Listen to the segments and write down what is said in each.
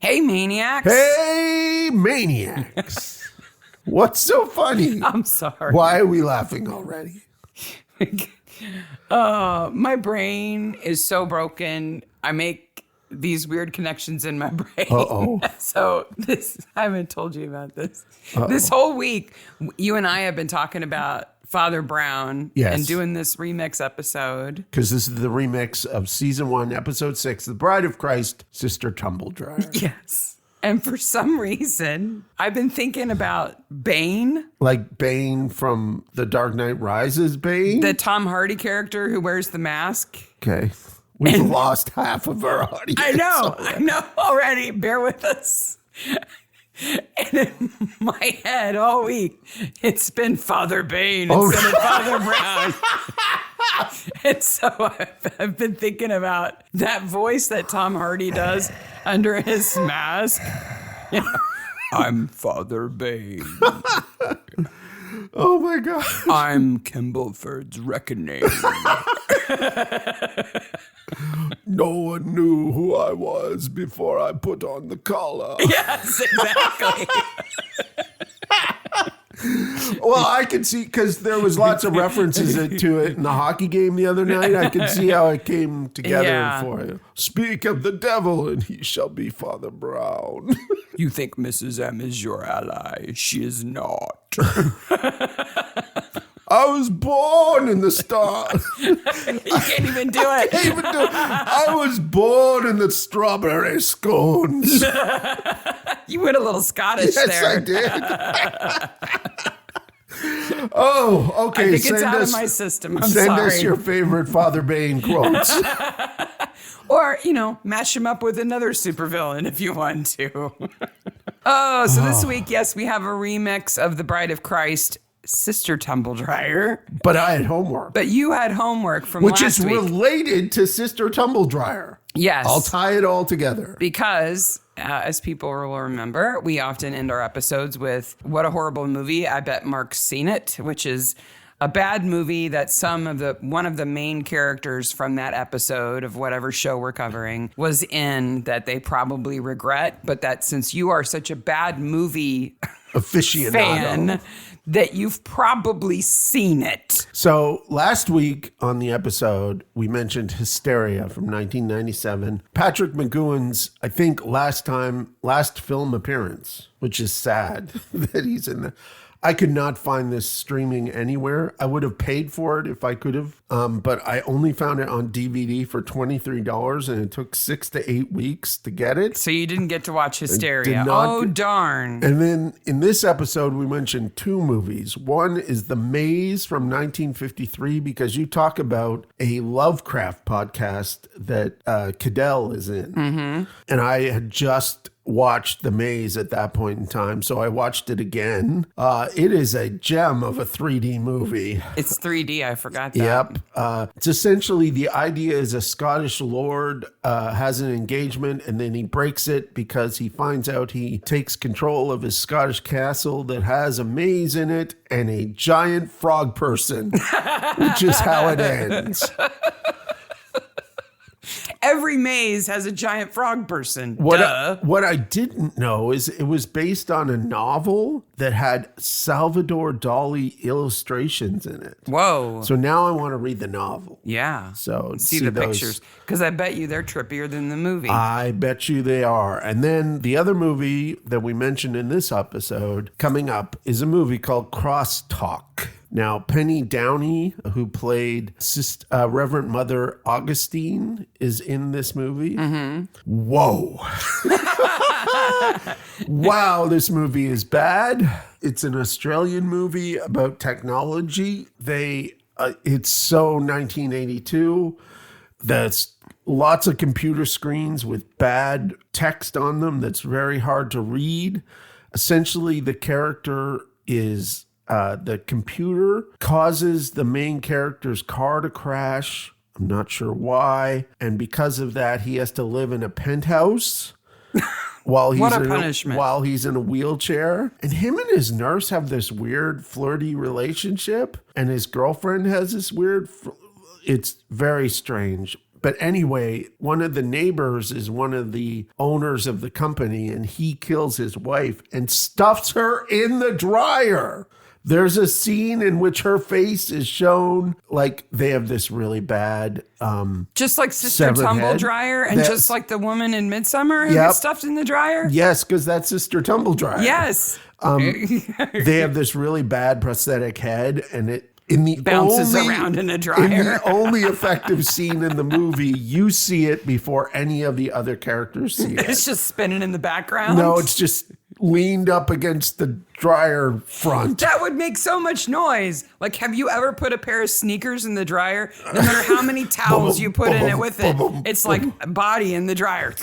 Hey, Maniacs. Hey, Maniacs. What's so funny? I'm sorry. Why are we laughing already? My brain is so broken. I make these weird connections in my brain. Uh-oh. So I haven't told you about this. This whole week, you and I have been talking about Father Brown and doing this remix episode. Because this is the remix of season 1, episode 6, The Bride of Christ, Sister Tumbledryer. Yes. And for some reason, I've been thinking about Bane. Like Bane from The Dark Knight Rises, Bane? The Tom Hardy character who wears the mask. Okay. We've lost half of our audience. I know already. Bear with us. And in my head all week, it's been Father Bane instead of Father Brown. And so I've been thinking about that voice that Tom Hardy does under his mask. You know, I'm Father Bane. Oh my God. I'm Kimbleford's reckoning. No one knew who I was before I put on the collar. Yes, exactly. Well, I could see, because there was lots of references to it in the hockey game the other night. I could see how it came together for you. Speak of the devil, and he shall be Father Brown. You think Mrs. M is your ally? She is not. I was born in the star. You can't even do it. I was born in the strawberry scones. You went a little Scottish there. Yes, I did. Oh, okay. I think it's out of my system. I'm send sorry. us your favorite Father Bane quotes. Or, match them up with another supervillain if you want to. So this week, yes, we have a remix of The Bride of Christ, Sister Tumbledryer. But I had homework. But you had homework from Which last week. Which is related to Sister Tumbledryer. Yes. I'll tie it all together. Because, as people will remember, we often end our episodes with What a Horrible Movie. I bet Mark's seen it, which is a bad movie that one of the main characters from that episode of whatever show we're covering was in that they probably regret, but that since you are such a bad movie aficionado fan, that you've probably seen it. So last week on the episode, we mentioned Hysteria from 1997. Patrick McGowan's, I think, last film appearance, which is sad that he's in the... I could not find this streaming anywhere. I would have paid for it if I could have, but I only found it on DVD for $23, and it took 6 to 8 weeks to get it. So you didn't get to watch Hysteria. Oh, darn. And then in this episode, we mentioned 2 movies. One is The Maze from 1953, because you talk about a Lovecraft podcast that Cadell is in. Mm-hmm. And I had just watched The Maze at that point in time, so I watched it again. It is a gem of a 3D movie. It's 3D, I forgot that. Yep. It's essentially, the idea is a Scottish lord has an engagement, and then he breaks it because he finds out he takes control of his Scottish castle that has a maze in it and a giant frog person, which is how it ends. Every maze has a giant frog person. What I didn't know is it was based on a novel that had Salvador Dali illustrations in it. Whoa. So now I want to read the novel. Yeah. So see the pictures. Because I bet you they're trippier than the movie. I bet you they are. And then the other movie that we mentioned in this episode coming up is a movie called Crosstalk. Now, Penny Downey, who played Reverend Mother Augustine, is in this movie. Mm-hmm. Whoa. Wow, this movie is bad. It's an Australian movie about technology. It's so 1982. That's lots of computer screens with bad text on them that's very hard to read. Essentially, the character is... the computer causes the main character's car to crash. I'm not sure why. And because of that, he has to live in a penthouse while he's in a wheelchair. And him and his nurse have this weird flirty relationship. And his girlfriend has this weird... It's very strange. But anyway, one of the neighbors is one of the owners of the company, and he kills his wife and stuffs her in the dryer. There's a scene in which her face is shown like they have this really bad just like Sister Tumbledryer and just like the woman in Midsomer who gets stuffed in the dryer? Yes, because that's Sister Tumbledryer. Yes. They have this really bad prosthetic head, and it bounces around in a dryer. In the only effective scene in the movie, you see it before any of the other characters see it. It's just spinning in the background? No, it's just leaned up against the dryer front. That would make so much noise. Like, have you ever put a pair of sneakers in the dryer? No matter how many towels you put in it with it, it's like a body in the dryer.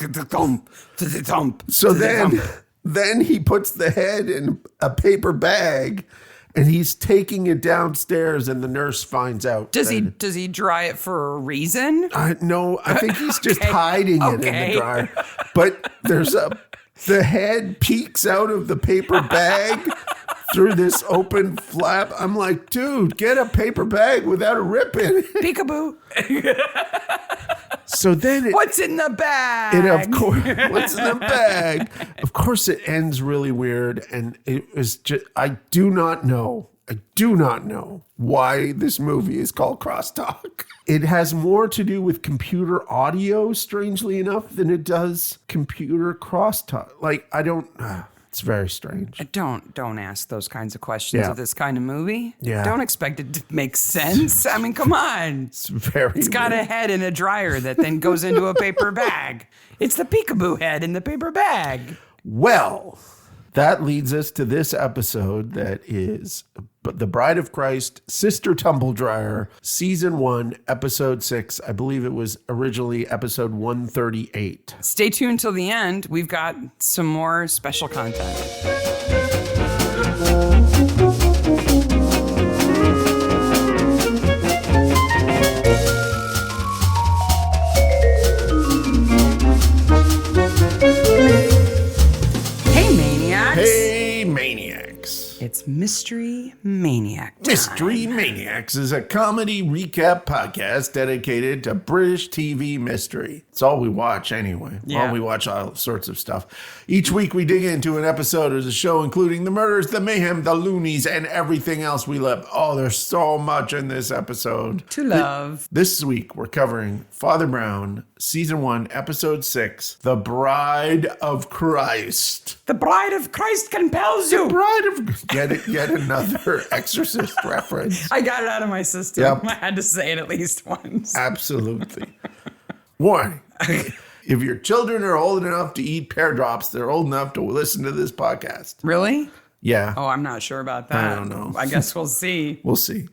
So then he puts the head in a paper bag, and he's taking it downstairs, and the nurse finds out. Does he dry it for a reason? No, I think he's just hiding it in the dryer. But the head peeks out of the paper bag through this open flap. I'm like, dude, get a paper bag without a rip in it. Peekaboo. So then what's in the bag? What's in the bag? Of course, it ends really weird, and it was just. I do not know why this movie is called Crosstalk. It has more to do with computer audio, strangely enough, than it does computer crosstalk. Like, I don't. It's very strange. Don't ask those kinds of questions of this kind of movie. Yeah. Don't expect it to make sense. I mean, come on. It's got a head in a dryer that then goes into a paper bag. It's the peekaboo head in the paper bag. Well, that leads us to this episode that is The Bride of Christ, Sister Tumbledryer, Season 1, Episode 6. I believe it was originally Episode 138. Stay tuned till the end. We've got some more special content. Hey, Maniacs. It's Mystery Maniac time. Mystery Maniacs is a comedy recap podcast dedicated to British TV mystery. It's all we watch anyway. Yeah. We watch all sorts of stuff. Each week we dig into an episode of the show, including the murders, the mayhem, the loonies, and everything else we love. Oh, there's so much in this episode. To love. This week we're covering Father Brown, Season 1, Episode 6, The Bride of Christ. The Bride of Christ compels you. The Bride of... Yet another Exorcist reference. I got it out of my system. Yep. I had to say it at least once. Absolutely. Warning. If your children are old enough to eat pear drops, they're old enough to listen to this podcast. Really? Yeah. Oh, I'm not sure about that. I don't know. I guess we'll see. We'll see.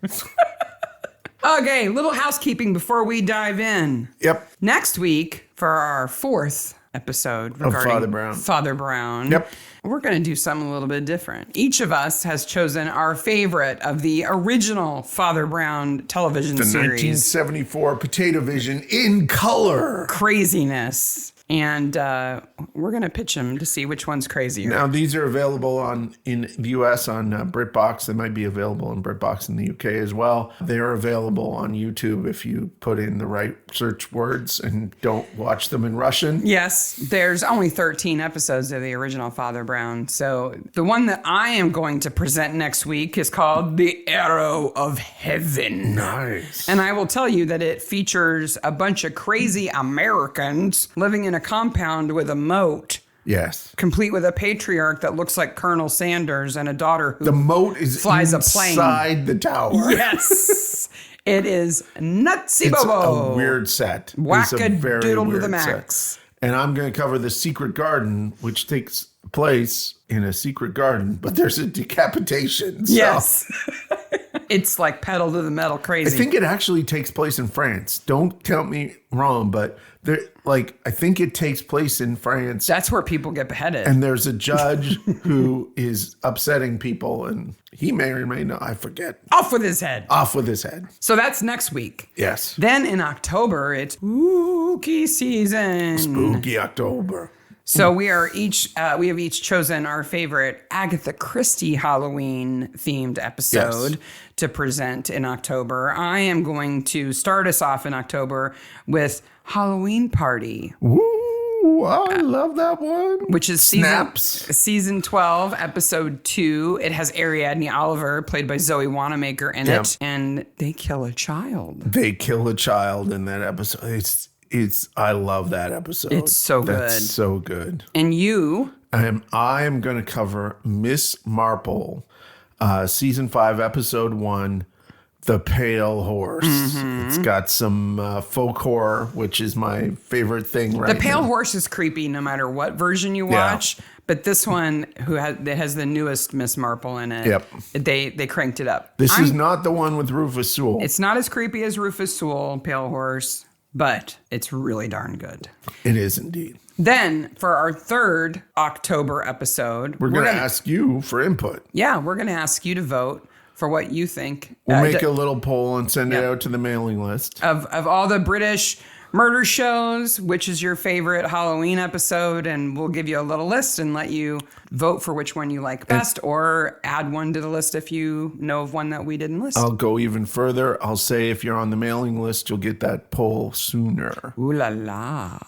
Okay, little housekeeping before we dive in. Yep. Next week, for our 4th episode regarding Father Brown. Yep. We're going to do something a little bit different. Each of us has chosen our favorite of the original Father Brown television The series. 1974 Potato Vision in color. Craziness. And we're going to pitch them to see which one's crazier. Now, these are available in the U.S. on BritBox. They might be available on BritBox in the U.K. as well. They are available on YouTube if you put in the right search words and don't watch them in Russian. Yes, there's only 13 episodes of the original Father Brown. So the one that I am going to present next week is called The Arrow of Heaven. Nice. And I will tell you that it features a bunch of crazy Americans living in a compound with a moat. Yes. Complete with a patriarch that looks like Colonel Sanders and a daughter who the moat is flies a plane inside the tower. Yes. It is nutsy bobo. It's a weird set. Whack-a-doodle to the max. Set. And I'm going to cover The Secret Garden, which takes place in a secret garden, but there's a decapitation. So. Yes. It's like pedal to the metal crazy. I think it actually takes place in France. Don't tell me wrong, but I think it takes place in France. That's where people get beheaded. And there's a judge who is upsetting people, and he may or may not, I forget. Off with his head. Off with his head. So that's next week. Yes. Then in October, it's spooky season. Spooky October. So we have each chosen our favorite Agatha Christie Halloween themed episode to present in October. I am going to start us off in October with Halloween Party. Ooh, I love that one. Which is season 12, episode 2. It has Ariadne Oliver, played by Zoe Wanamaker, in it, and they kill a child. They kill a child in that episode. I love that episode. It's so good. That's so good. And you? I am going to cover Miss Marple, season 5, episode 1, The Pale Horse. It's got some folk horror, which is my favorite thing right now. The Pale Horse is creepy no matter what version you watch. But this one, that has the newest Miss Marple in it, they cranked it up. This is not the one with Rufus Sewell. It's not as creepy as Rufus Sewell, Pale Horse, but it's really darn good. It is indeed. Then, for our third October episode, we're going to ask you for input. Yeah, we're going to ask you to vote for what you think. We'll make a little poll and send it out to the mailing list. Of all the British murder shows, which is your favorite Halloween episode, and we'll give you a little list and let you vote for which one you like best, or add one to the list if you know of one that we didn't list. I'll go even further. I'll say if you're on the mailing list, you'll get that poll sooner. Ooh la la.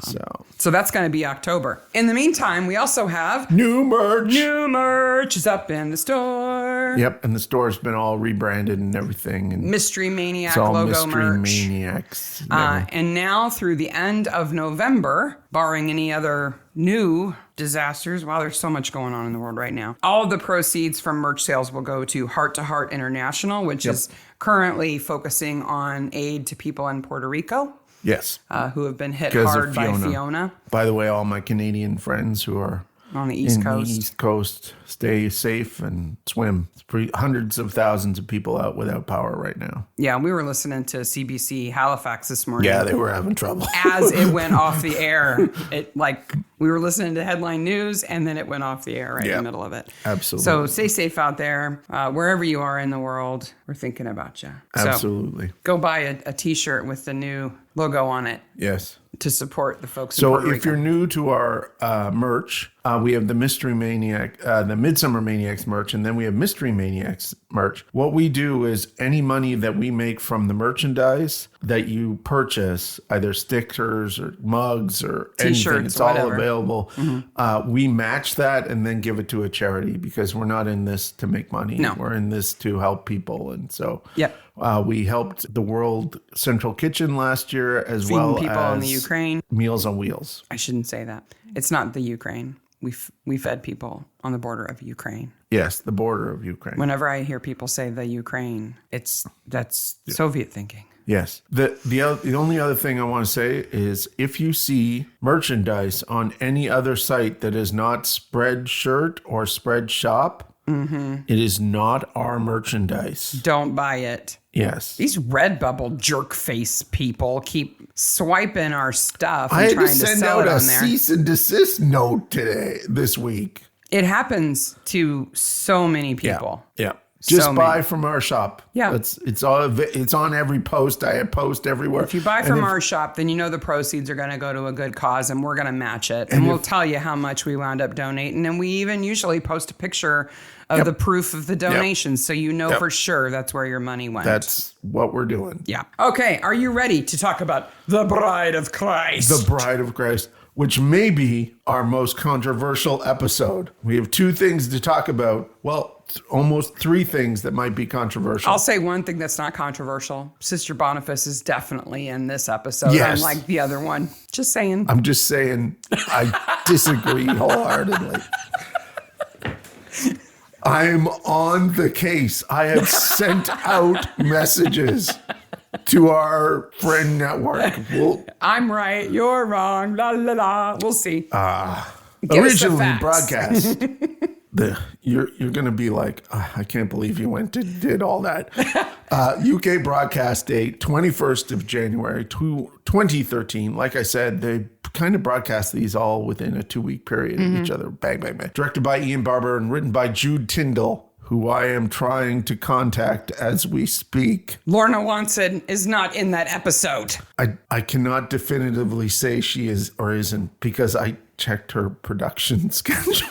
So that's going to be October. In the meantime, we also have new merch. New merch is up in the store. Yep, and the store's been all rebranded and everything. And Mystery Maniac it's all logo Mystery merch. Maniacs. And now through the end of November, barring any other new disasters, wow, there's so much going on in the world right now. All of the proceeds from merch sales will go to Heart to Heart International, which is currently focusing on aid to people in Puerto Rico. Yes. Who have been hit hard by Fiona. By the way, all my Canadian friends who are on the East Coast. The East Coast, stay safe and swim. It's hundreds of thousands of people out without power right now. Yeah, we were listening to CBC Halifax this morning. Yeah, they were having trouble. As it went off the air. We were listening to headline news, and then it went off the air in the middle of it. Absolutely. So stay safe out there. Wherever you are in the world, we're thinking about you. Absolutely. So go buy a T-shirt with the new logo on it. Yes. To support the folks in Puerto Rico. So if you're new to our merch, we have the Mystery Maniac, the Midsomer Maniacs merch, and then we have Mystery Maniacs merch. What we do is any money that we make from the merchandise that you purchase, either stickers or mugs or T-shirts, anything, it's all available. We match that and then give it to a charity because we're not in this to make money. No. We're in this to help people. And so we helped the World Central Kitchen last year as well people as in the Ukraine. Meals on Wheels. I shouldn't say that. It's not the Ukraine. We fed people on the border of Ukraine. Yes, the border of Ukraine. Whenever I hear people say the Ukraine, that's Soviet thinking. Yes. The only other thing I want to say is if you see merchandise on any other site that is not Spreadshirt or Spreadshop, it is not our merchandise. Don't buy it. Yes. These Redbubble jerk face people keep swiping our stuff and I had trying to send sell out it a on there. cease and desist note this week. It happens to so many people. Yeah. Just buy from our shop. Yeah. It's on every post. I post everywhere. If you buy from our shop, then you know the proceeds are going to go to a good cause and we're going to match it. And we'll tell you how much we wound up donating. And we even usually post a picture of the proof of the donation so you know for sure that's where your money went. That's what we're doing. Yeah. Okay, are you ready to talk about The Bride of Christ? The Bride of Christ, which may be our most controversial episode. We have two things to talk about. Well, almost three things that might be controversial. I'll say one thing that's not controversial. Sister Boniface is definitely in this episode, yes. unlike the other one. Just saying. I'm just saying I disagree wholeheartedly. I'm on the case. I have sent out messages to our friend network. I'm right. You're wrong. La la la. We'll see. Originally broadcast. You're going to be like, I can't believe you went and did all that. UK broadcast date, 21st of January, 2013. Like I said, they kind of broadcast these all within a 2-week period of each other. Bang, bang, bang. Directed by Ian Barber and written by Jude Tyndall, who I am trying to contact as we speak. Lorna Watson is not in that episode. I cannot definitively say she is or isn't because checked her production schedule.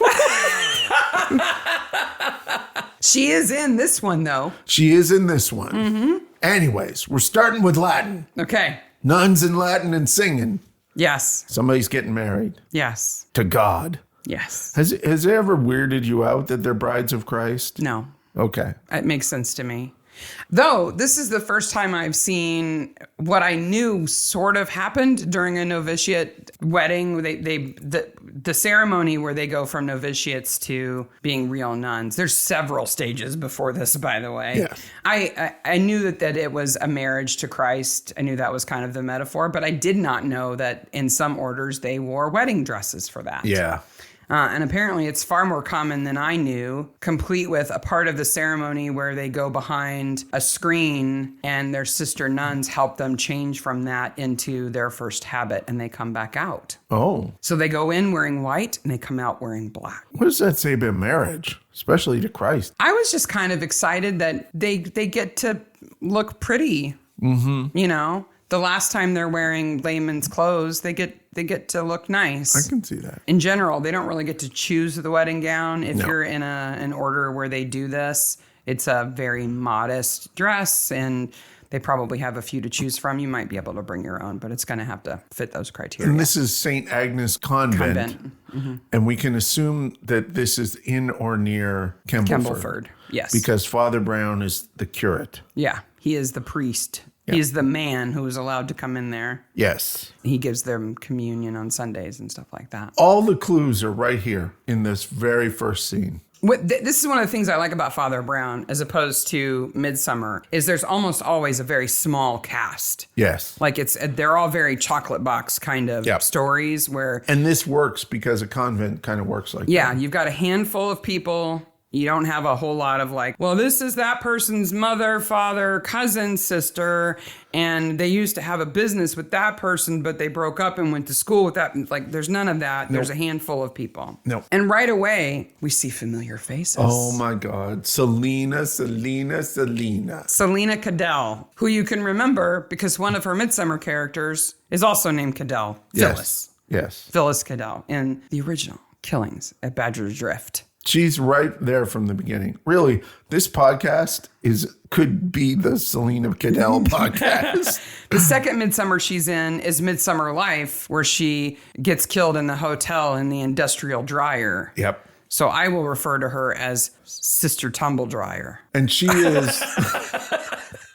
She is in this one, though. She is in this one. Mm-hmm. Anyways, we're starting with Latin. Okay. Nuns in Latin and singing. Yes. Somebody's getting married. Yes. To God. Yes. Has it ever weirded you out that they're brides of Christ? No. Okay. It makes sense to me. Though this is the first time I've seen what I knew sort of happened during a novitiate wedding. The ceremony where they go from novitiates to being real nuns. There's several stages before this, by the way. Yeah. I knew that it was a marriage to Christ. I knew that was kind of the metaphor, but I did not know that in some orders they wore wedding dresses for that. Yeah. And apparently it's far more common than I knew, complete with a part of the ceremony where they go behind a screen and their sister nuns help them change from that into their first habit and they come back out. Oh. So they go in wearing white and they come out wearing black. What does that say about marriage, especially to Christ? I was just kind of excited that they get to look pretty. Mm-hmm. You know, the last time they're wearing layman's clothes, they get to look nice. I can see that. In general, they don't really get to choose the wedding gown. If you're in an order where they do this, it's a very modest dress, and they probably have a few to choose from. You might be able to bring your own, but it's going to have to fit those criteria. And this is St. Agnes Convent. Mm-hmm. And we can assume that this is in or near Kembleford. Yes. Because Father Brown is the curate. Yeah, he is the priest. Yeah. He's the man who is allowed to come in there. Yes. He gives them communion on Sundays and stuff like that. All the clues are right here in this very first scene. This is one of the things I like about Father Brown, as opposed to Midsomer, is there's almost always a very small cast. Yes. Like they're all very chocolate box kind of stories where... And this works because a convent kind of works like that. Yeah, you've got a handful of people. You don't have a whole lot of like, well, this is that person's mother, father, cousin, sister, and they used to have a business with that person, but they broke up and went to school with that. Like, there's none of that. Nope. There's a handful of people. Nope. And right away, we see familiar faces. Oh my God. Selena. Selena Cadell, who you can remember because one of her Midsomer characters is also named Cadell. Phyllis. Yes. Phyllis Cadell in the original Killings at Badger's Drift. She's right there from the beginning. Really, this podcast could be the Selena Cadell podcast. The second Midsomer she's in is Midsomer Life, where she gets killed in the hotel in the industrial dryer. Yep. So I will refer to her as Sister Tumbledryer. And she is...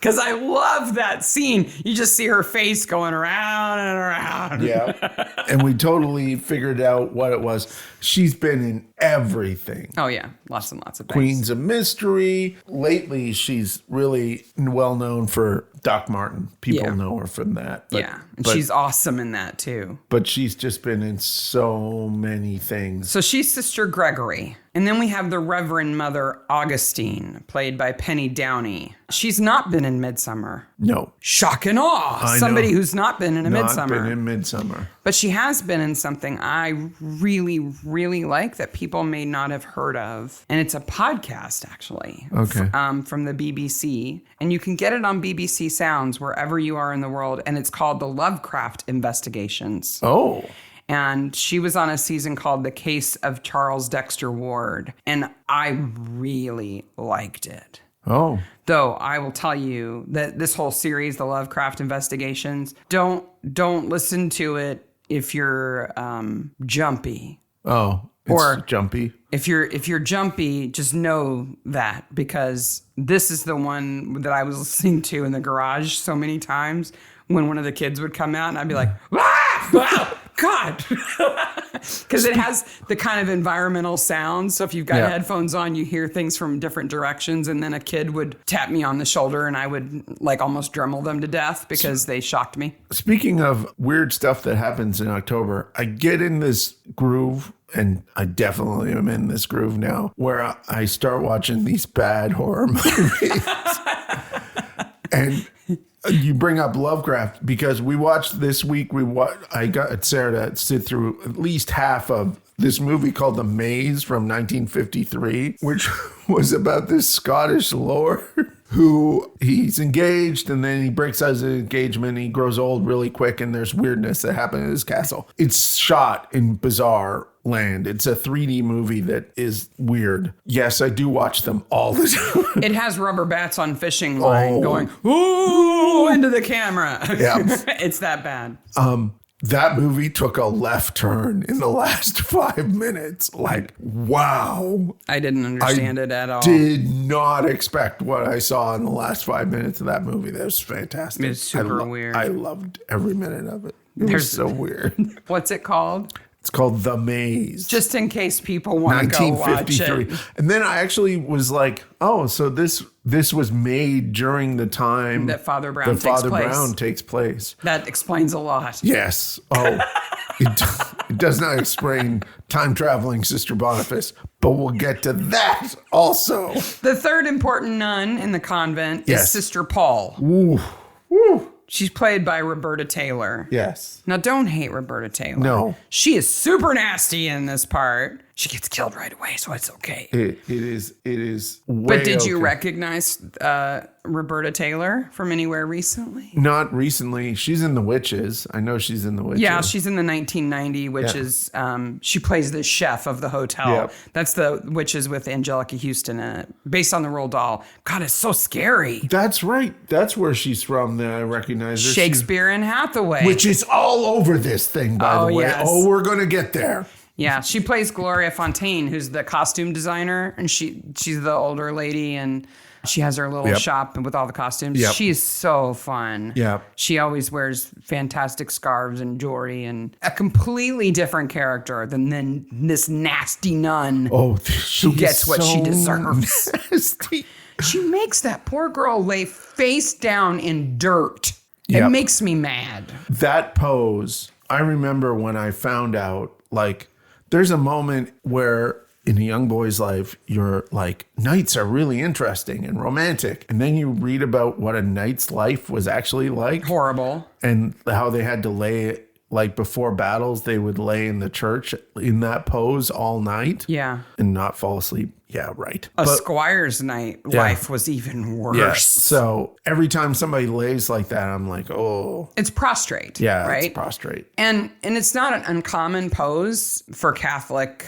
Because I love that scene. You just see her face going around and around. Yeah. And we totally figured out what it was. She's been in everything. Oh, yeah. Lots and lots of things. Queens of Mystery. Lately, she's really well known for Doc Martin. People know her from that. But she's awesome in that, too. But she's just been in so many things. So she's Sister Gregory. And then we have the Reverend Mother Augustine, played by Penny Downey. She's not been in Midsomer. No. Shock and awe. Somebody who's not been in a Midsomer. Not been in Midsomer. But she has been in something I really, really like that people may not have heard of. And it's a podcast, actually. Okay. From the BBC. And you can get it on BBC Sounds wherever you are in the world. And it's called The Lovecraft Investigations. Oh. And she was on a season called The Case of Charles Dexter Ward. And I really liked it. Oh. Though I will tell you that this whole series, The Lovecraft Investigations, don't listen to it if you're jumpy. Oh, it's jumpy. If you're jumpy, just know that, because this is the one that I was listening to in the garage so many times when one of the kids would come out and I'd be like, ah! Wow! God, because it has the kind of environmental sounds. So if you've got headphones on, you hear things from different directions. And then a kid would tap me on the shoulder and I would like almost Dremel them to death because they shocked me. Speaking of weird stuff that happens in October, I get in this groove, and I definitely am in this groove now, where I start watching these bad horror movies. And you bring up Lovecraft because we watched this week. I got Sarah to sit through at least half of this movie called The Maze from 1953, which was about this Scottish lord who he's engaged and then he breaks out his engagement. He grows old really quick and there's weirdness that happened in his castle. It's shot in bizarre land. It's a 3D movie that is weird. Yes, I do watch them all the time. It has rubber bats on fishing line going, ooh, into the camera. Yeah. It's that bad. That movie took a left turn in the last 5 minutes. Like, wow. I didn't understand it at all. Did not expect what I saw in the last 5 minutes of that movie. That was fantastic. It's super weird. I loved every minute of it. It was so weird. What's it called? It's called The Maze. Just in case people want to go watch it. And then I actually was like, oh, so this was made during the time that Father Brown takes place. That explains a lot. Yes. Oh, it does not explain time traveling Sister Boniface, but we'll get to that also. The third important nun in the convent is Sister Paul. Ooh. Woo. She's played by Roberta Taylor. Yes. Now, don't hate Roberta Taylor. No. She is super nasty in this part. She gets killed right away, so it's okay. It is way But did you okay. recognize Roberta Taylor from anywhere recently? Not recently. She's in The Witches. I know she's in The Witches. Yeah, she's in the 1990 Witches. She plays the chef of the hotel. Yep. That's the Witches with Angelica Houston in it, based on the Roald Dahl. God, it's so scary. That's right. That's where she's from that I recognize her. Shakespeare and Hathaway. Which is all over this thing, by the way. Yes. Oh, we're going to get there. Yeah, she plays Gloria Fontaine, who's the costume designer, and she's the older lady, and she has her little shop with all the costumes. Yep. She is so fun. Yeah. She always wears fantastic scarves and jewelry, and a completely different character than this nasty nun who gets what she deserves. Nasty. She makes that poor girl lay face down in dirt. It Yep. makes me mad. That pose, I remember when I found out, like, there's a moment where in a young boy's life, you're like, knights are really interesting and romantic. And then you read about what a knight's life was actually like. Horrible. And how they had to lay, like before battles, they would lay in the church in that pose all night. Yeah. And not fall asleep. Yeah, right. A squire's life was even worse. Yeah. So every time somebody lays like that, I'm like, oh. It's prostrate. Yeah, right? it's prostrate. And it's not an uncommon pose for Catholic,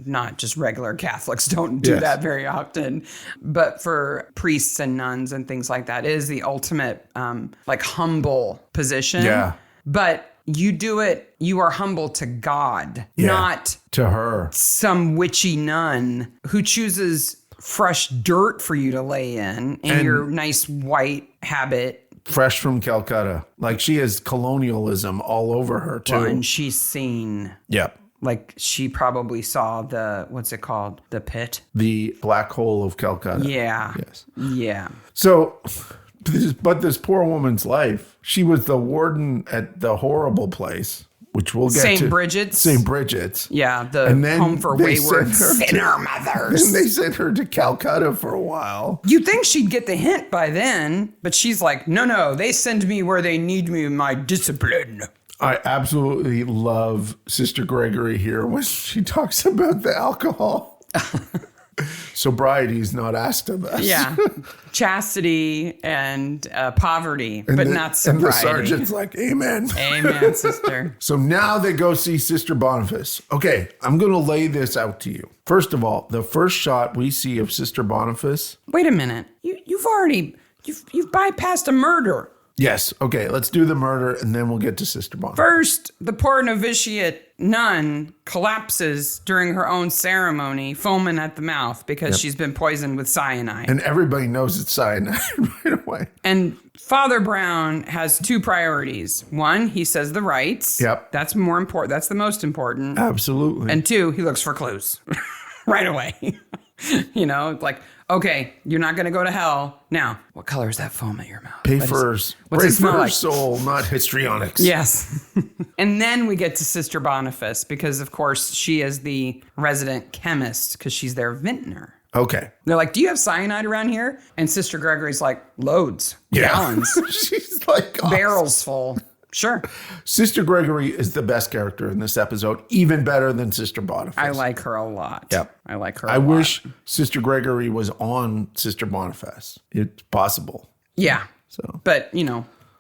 not just regular Catholics don't do that very often, but for priests and nuns and things like that. It is the ultimate like humble position. Yeah. But you do it, you are humble to God, not to her. Some witchy nun who chooses fresh dirt for you to lay in your nice white habit. Fresh from Calcutta. Like she has colonialism all over her too. Well, and she's seen. Yep. Like she probably saw the, what's it called? The pit? The black hole of Calcutta. Yeah. Yes. Yeah. So, but this poor woman's life, she was the warden at the horrible place, which we'll get to. St. Bridget's. St. Bridget's. Yeah, the home for wayward sinner mothers. And they sent her to Calcutta for a while. You'd think she'd get the hint by then, but she's like, no, they send me where they need me in my discipline. I absolutely love Sister Gregory here when she talks about the alcohol. Sobriety is not asked of us. Yeah. Chastity and poverty, but not sobriety. And the sergeant's like, amen. Amen, sister. So now they go see Sister Boniface. Okay, I'm going to lay this out to you. First of all, the first shot we see of Sister Boniface. Wait a minute. You've bypassed a murder. Yes. Okay, let's do the murder and then we'll get to Sister Boniface. First, the poor novitiate nun collapses during her own ceremony, foaming at the mouth because she's been poisoned with cyanide. And everybody knows it's cyanide right away. And Father Brown has two priorities. One, he says the rites. Yep. That's more important. That's the most important. Absolutely. And two, he looks for clues right away. You know, like, okay, you're not going to go to hell. Now, what color is that foam at your mouth? Pray for her soul, not histrionics. Yes. And then we get to Sister Boniface because, of course, she is the resident chemist because she's their vintner. Okay. They're like, do you have cyanide around here? And Sister Gregory's like, loads. Gallons. She's like, barrels full. Sure. Sister Gregory is the best character in this episode, even better than Sister Boniface. I like her a lot. Yep. I like her a I lot. wish Sister Gregory was on Sister Boniface. It's possible. Yeah. So, but,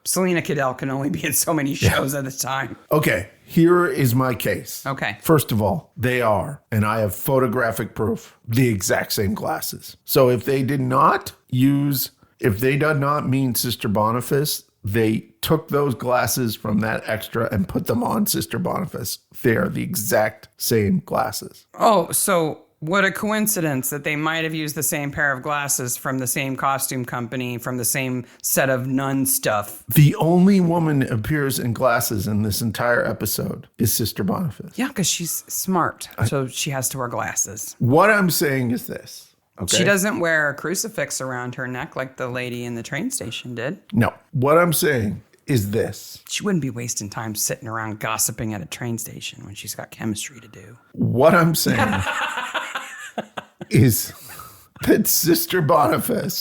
Selena Cadell can only be in so many shows at a time. Okay, here is my case. Okay. First of all, they are, and I have photographic proof, the exact same glasses. So if they did not mean Sister Boniface, they took those glasses from that extra and put them on Sister Boniface. They are the exact same glasses. Oh, so what a coincidence that they might have used the same pair of glasses from the same costume company, from the same set of nun stuff. The only woman that appears in glasses in this entire episode is Sister Boniface. Yeah, because she's smart, so she has to wear glasses. What I'm saying is this. Okay? She doesn't wear a crucifix around her neck like the lady in the train station did. No. What I'm saying is this. She wouldn't be wasting time sitting around gossiping at a train station when she's got chemistry to do. What I'm saying is that Sister Boniface,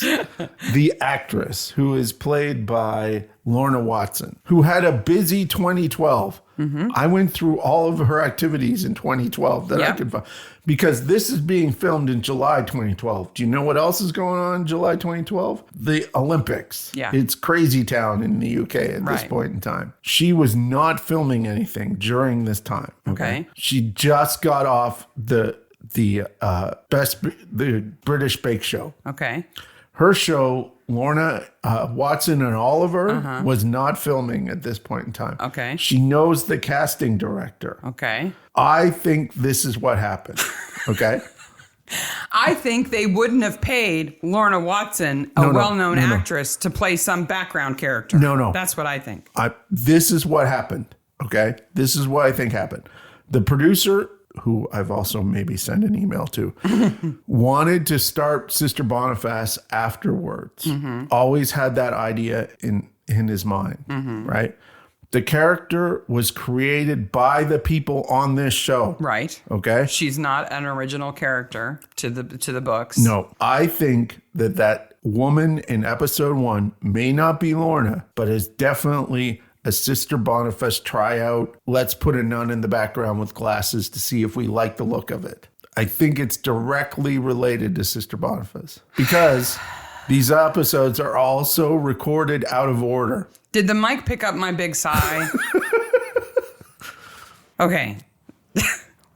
the actress who is played by Lorna Watson, who had a busy 2012. I went through all of her activities in 2012 that I could find. Because this is being filmed in July 2012. Do you know what else is going on in July 2012? The Olympics. Yeah. It's crazy town in the UK at this point in time. She was not filming anything during this time. Okay. She just got off the British Bake Show. Okay. Her show, Lorna Watson and Oliver, was not filming at this point in time. Okay. She knows the casting director. Okay. I think this is what happened. Okay. I think they wouldn't have paid Lorna Watson, a well-known actress, to play some background character. No. That's what I think. This is what happened. Okay. This is what I think happened. The producer, who I've also maybe sent an email to, wanted to start Sister Boniface afterwards. Always had that idea in his mind, right? The character was created by the people on this show. Right. Okay. She's not an original character to the books. No, I think that woman in episode 1 may not be Lorna, but is definitely a Sister Boniface tryout. Let's put a nun in the background with glasses to see if we like the look of it. I think it's directly related to Sister Boniface because these episodes are also recorded out of order. Did the mic pick up my big sigh? Okay.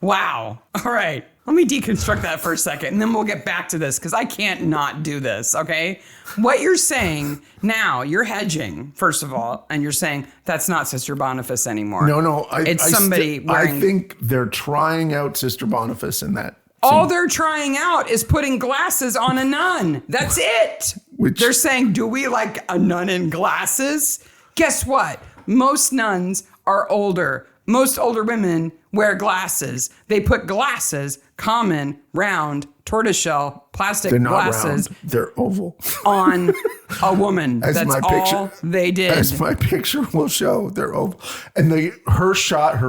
Wow. All right. Let me deconstruct that for a second, and then we'll get back to this because I can't not do this, okay? What you're saying now, you're hedging, first of all, and you're saying that's not Sister Boniface anymore. No. It's somebody wearing... I think they're trying out Sister Boniface in that. All they're trying out is putting glasses on a nun. That's it. They're saying, do we like a nun in glasses? Guess what? Most nuns are older. Most older women wear glasses. They put glasses, common, round, tortoiseshell, plastic They're not glasses. round. They're oval. On a woman. That's all they did. As my picture will show, they're oval. And her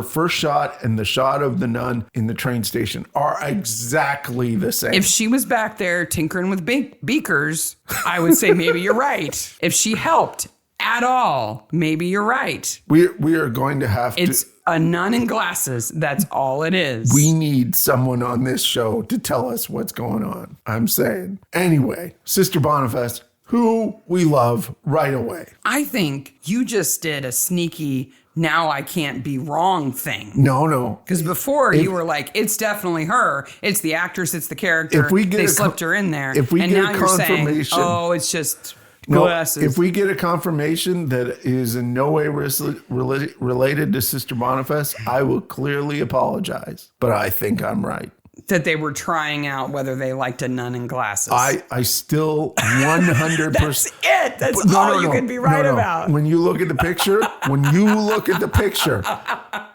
first shot, and the shot of the nun in the train station are exactly the same. If she was back there tinkering with beakers, I would say maybe you're right. If she helped at all, maybe you're right. We are going to have It's a nun in glasses. That's all it is. We need someone on this show to tell us what's going on. I'm saying. Anyway, Sister Boniface, who we love right away. I think you just did a sneaky now I can't be wrong thing. No. Because before you were like, it's definitely her. It's the actress. It's the character. They slipped her in there. If we and get now a you're saying, confirmation, oh, it's just glasses. If we get a confirmation that is in no way related to Sister Boniface, I will clearly apologize. But I think I'm right. That they were trying out whether they liked a nun in glasses. I still 100%. That's it. That's all you can be right about. When you look at the picture,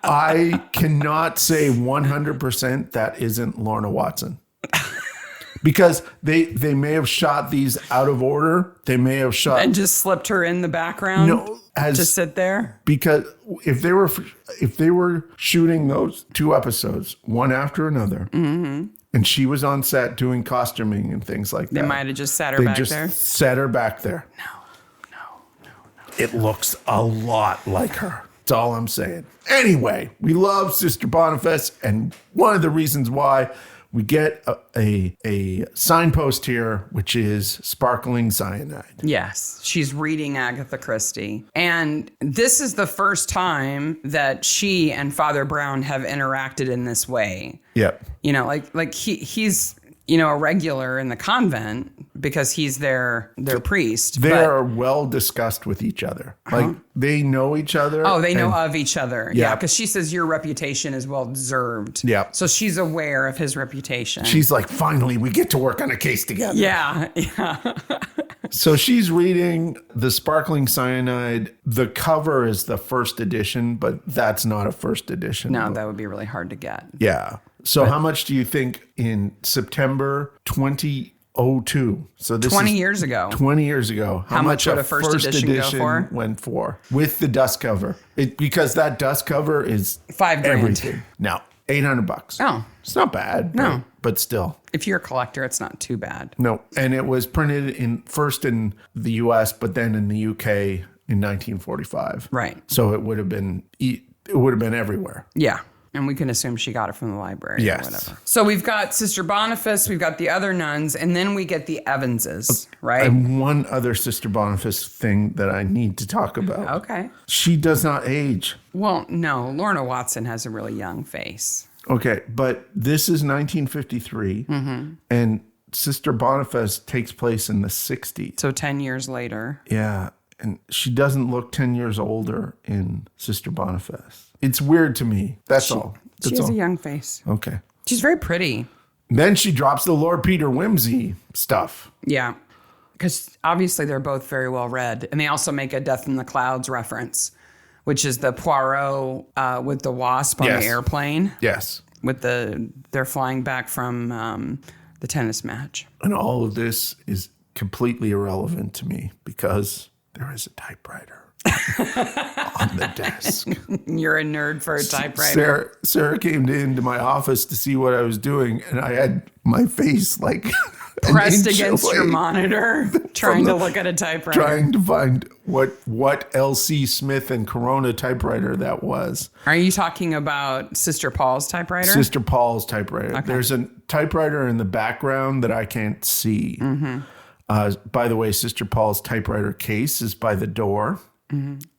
I cannot say 100% that isn't Lorna Watson. Because they may have shot these out of order. They may have shot and just slipped her in the background. To sit there. Because if they were shooting those 2 episodes one after another, and she was on set doing costuming and things like that, they might have just sat her back there. Set her back there. No. It looks a lot like her. That's all I'm saying. Anyway, we love Sister Boniface, and one of the reasons why we get a signpost here, which is sparkling cyanide. Yes, she's reading Agatha Christie. And this is the first time that she and Father Brown have interacted in this way. Yep. You know, like he's, you know, a regular in the convent because he's their priest. They are well discussed with each other. Like, they know each other. Oh, they know of each other. Yeah. Yeah, because she says your reputation is well deserved. Yeah. So she's aware of his reputation. She's like, finally, we get to work on a case together. Yeah. So she's reading the Sparkling Cyanide. The cover is the first edition, but that's not a first edition. No, that would be really hard to get. Yeah. So how much do you think in September 2002? So this 20 is years ago. 20 years ago. How much would a first edition go for? Went for with the dust cover. Because that dust cover is $5,000. everything. Now, $800. Oh. It's not bad. No. But still. If you're a collector, it's not too bad. No. And it was printed first in the US, but then in the UK in 1945. Right. So it would have been everywhere. Yeah. And we can assume she got it from the library Yes. or whatever. So we've got Sister Boniface, we've got the other nuns, and then we get the Evanses, right? And one other Sister Boniface thing that I need to talk about. Okay. She does not age. Well, no, Lorna Watson has a really young face. Okay, but this is 1953, and Sister Boniface takes place in the 60s. So 10 years later. Yeah, and she doesn't look 10 years older in Sister Boniface. It's weird to me. That's all. She has a young face. Okay. She's very pretty. Then she drops the Lord Peter Wimsey stuff. Yeah. Because obviously they're both very well read. And they also make a Death in the Clouds reference, which is the Poirot with the wasp on Yes. the airplane. Yes. They're flying back from the tennis match. And all of this is completely irrelevant to me because there is a typewriter on the desk. You're a nerd for a typewriter. Sarah came into my office to see what I was doing, and I had my face like Pressed against your monitor, trying to look at a typewriter. trying to find what L.C. Smith and Corona typewriter that was. Are you talking about Sister Paul's typewriter? Sister Paul's typewriter. Okay. There's a typewriter in the background that I can't see. By the way, Sister Paul's typewriter case is by the door.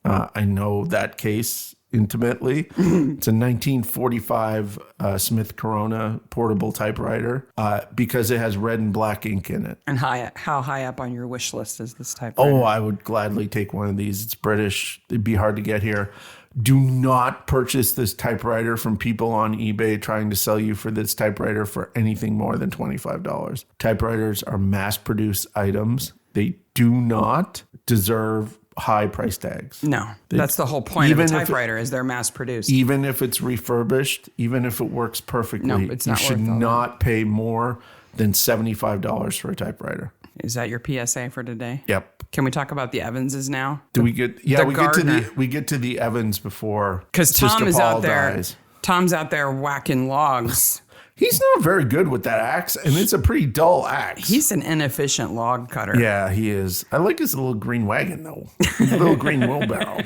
I know that case intimately. It's a 1945 Smith Corona portable typewriter because it has red and black ink in it. And how high up on your wish list is this typewriter? Oh, I would gladly take one of these. It's British. It'd be hard to get here. Do not purchase this typewriter from people on eBay trying to sell you for this typewriter for anything more than $25. Typewriters are mass-produced items. They do not deserve high price tags. No, that's the whole point of a typewriter is they're mass produced. Even if it's refurbished, even if it works perfectly, no, it's not you should not pay more than $75 for a typewriter. Is that your PSA for today? Yep. Can we talk about the Evanses now? We get to the Evans before because Tom is Paul out there. dies. Tom's out there whacking logs. He's not very good with that axe, and it's a pretty dull axe. He's an inefficient log cutter. Yeah, he is. I like his little green wagon, though. His little green wheelbarrow.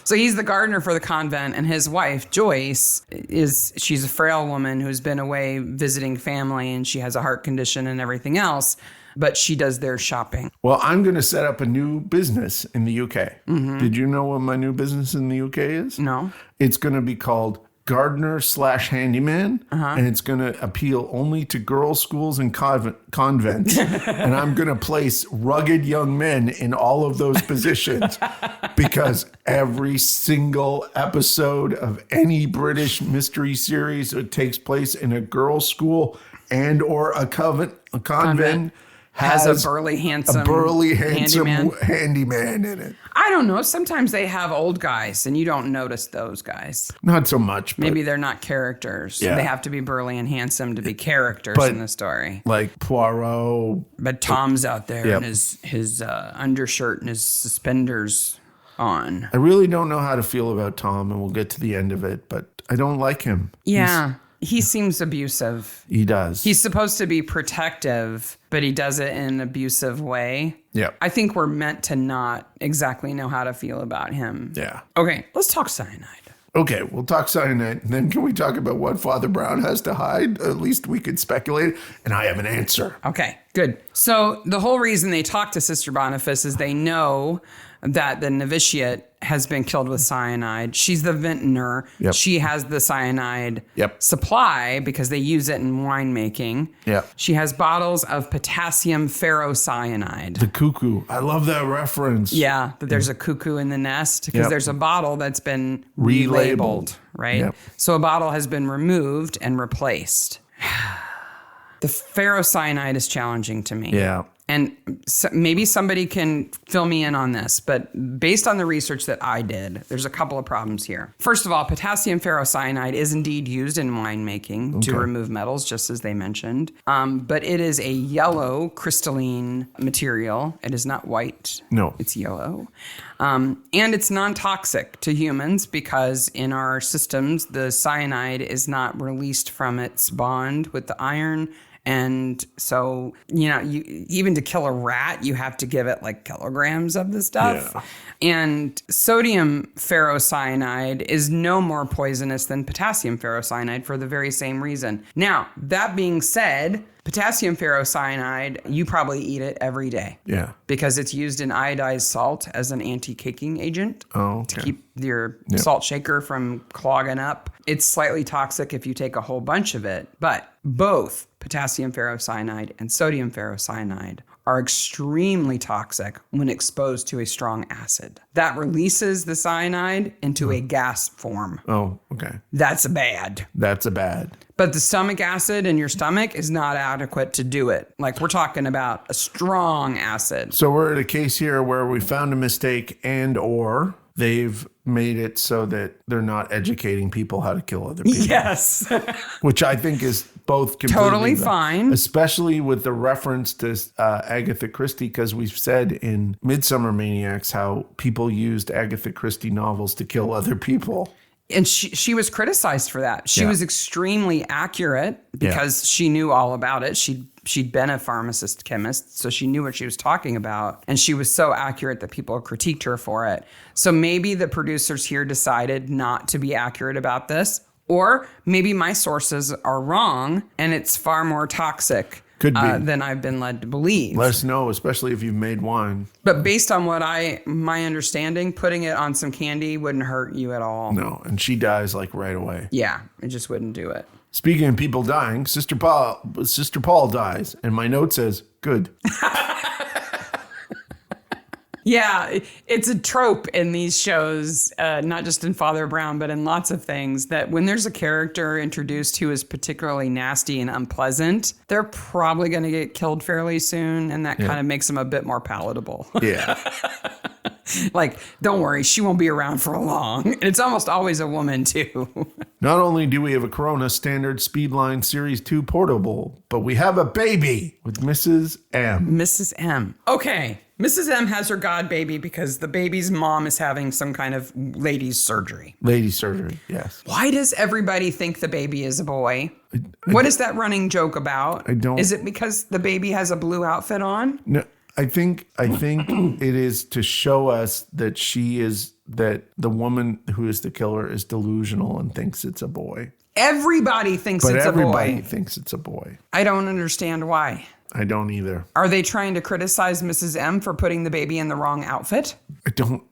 So he's the gardener for the convent, and his wife, Joyce, she's a frail woman who's been away visiting family, and she has a heart condition and everything else, but she does their shopping. Well, I'm going to set up a new business in the UK. Did you know what my new business in the UK is? No. It's going to be called gardener/handyman, and it's going to appeal only to girls' schools and convents. And I'm going to place rugged young men in all of those positions because every single episode of any British mystery series that takes place in a girls' school and or a convent has a burly, handsome handyman in it. I don't know. Sometimes they have old guys and you don't notice those guys. Not so much. But maybe they're not characters. Yeah. They have to be burly and handsome to be characters in the story. Like Poirot. But Tom's out there in his undershirt and his suspenders on. I really don't know how to feel about Tom, and we'll get to the end of it, but I don't like him. Yeah. He seems abusive. He does. He's supposed to be protective, but he does it in an abusive way. Yeah. I think we're meant to not exactly know how to feel about him. Yeah. Okay, let's talk cyanide. Okay, we'll talk cyanide. And then can we talk about what Father Brown has to hide? At least we could speculate. And I have an answer. Okay, good. So the whole reason they talk to Sister Boniface is they know that the novitiate has been killed with cyanide. She's the vintner. Yep. She has the cyanide Yep. supply because they use it in winemaking. Yep. She has bottles of potassium ferrocyanide. The cuckoo. I love that reference. Yeah, that there's a cuckoo in the nest because Yep. there's a bottle that's been Relabeled. relabeled, right? Yep. So a bottle has been removed and replaced. The ferrocyanide is challenging to me. Yeah. And so maybe somebody can fill me in on this, but based on the research that I did, there's a couple of problems here. First of all, potassium ferrocyanide is indeed used in winemaking to remove metals, just as they mentioned. But it is a yellow crystalline material. It is not white. No. It's yellow. And it's non-toxic to humans because in our systems, the cyanide is not released from its bond with the iron. And so, even to kill a rat, you have to give it like kilograms of the stuff. Yeah. And sodium ferrocyanide is no more poisonous than potassium ferrocyanide for the very same reason. Now, that being said, potassium ferrocyanide, you probably eat it every day. Yeah. Because it's used in iodized salt as an anti-caking agent to keep your salt shaker from clogging up. It's slightly toxic if you take a whole bunch of it, but both potassium ferrocyanide and sodium ferrocyanide are extremely toxic when exposed to a strong acid. That releases the cyanide into a gas form. Oh, okay. That's bad. That's a bad. But the stomach acid in your stomach is not adequate to do it. Like we're talking about a strong acid. So we're at a case here where we found a mistake and or they've made it so that they're not educating people how to kill other people. Yes. Which I think is both completely Totally fine. Especially with the reference to Agatha Christie, because we've said in Midsomer Maniacs how people used Agatha Christie novels to kill other people. And she was criticized for that. She was extremely accurate because she knew all about it. She'd been a pharmacist chemist, so she knew what she was talking about. And she was so accurate that people critiqued her for it. So maybe the producers here decided not to be accurate about this. Or maybe my sources are wrong and it's far more toxic Could be. than I've been led to believe. Let us know, especially if you've made wine. But based on my understanding, putting it on some candy wouldn't hurt you at all. No, and she dies like right away. Yeah, it just wouldn't do it. Speaking of people dying, Sister Paul dies, and my note says, good. Yeah, it's a trope in these shows, not just in Father Brown, but in lots of things, that when there's a character introduced who is particularly nasty and unpleasant, they're probably going to get killed fairly soon, and that kind of makes them a bit more palatable. Yeah. Like, don't worry, she won't be around for long. And it's almost always a woman, too. Not only do we have a Corona Standard Speedline Series 2 portable, but we have a baby with Mrs. M. Mrs. M. Okay. Mrs. M has her god baby because the baby's mom is having some kind of ladies' surgery. Lady surgery, yes. Why does everybody think the baby is a boy? What is that running joke about? I don't... Is it because the baby has a blue outfit on? No, I think it is to show us that that the woman who is the killer is delusional and thinks it's a boy. Everybody thinks But it's a boy. everybody thinks it's a boy. I don't understand why. I don't either. Are they trying to criticize Mrs. M for putting the baby in the wrong outfit? I don't.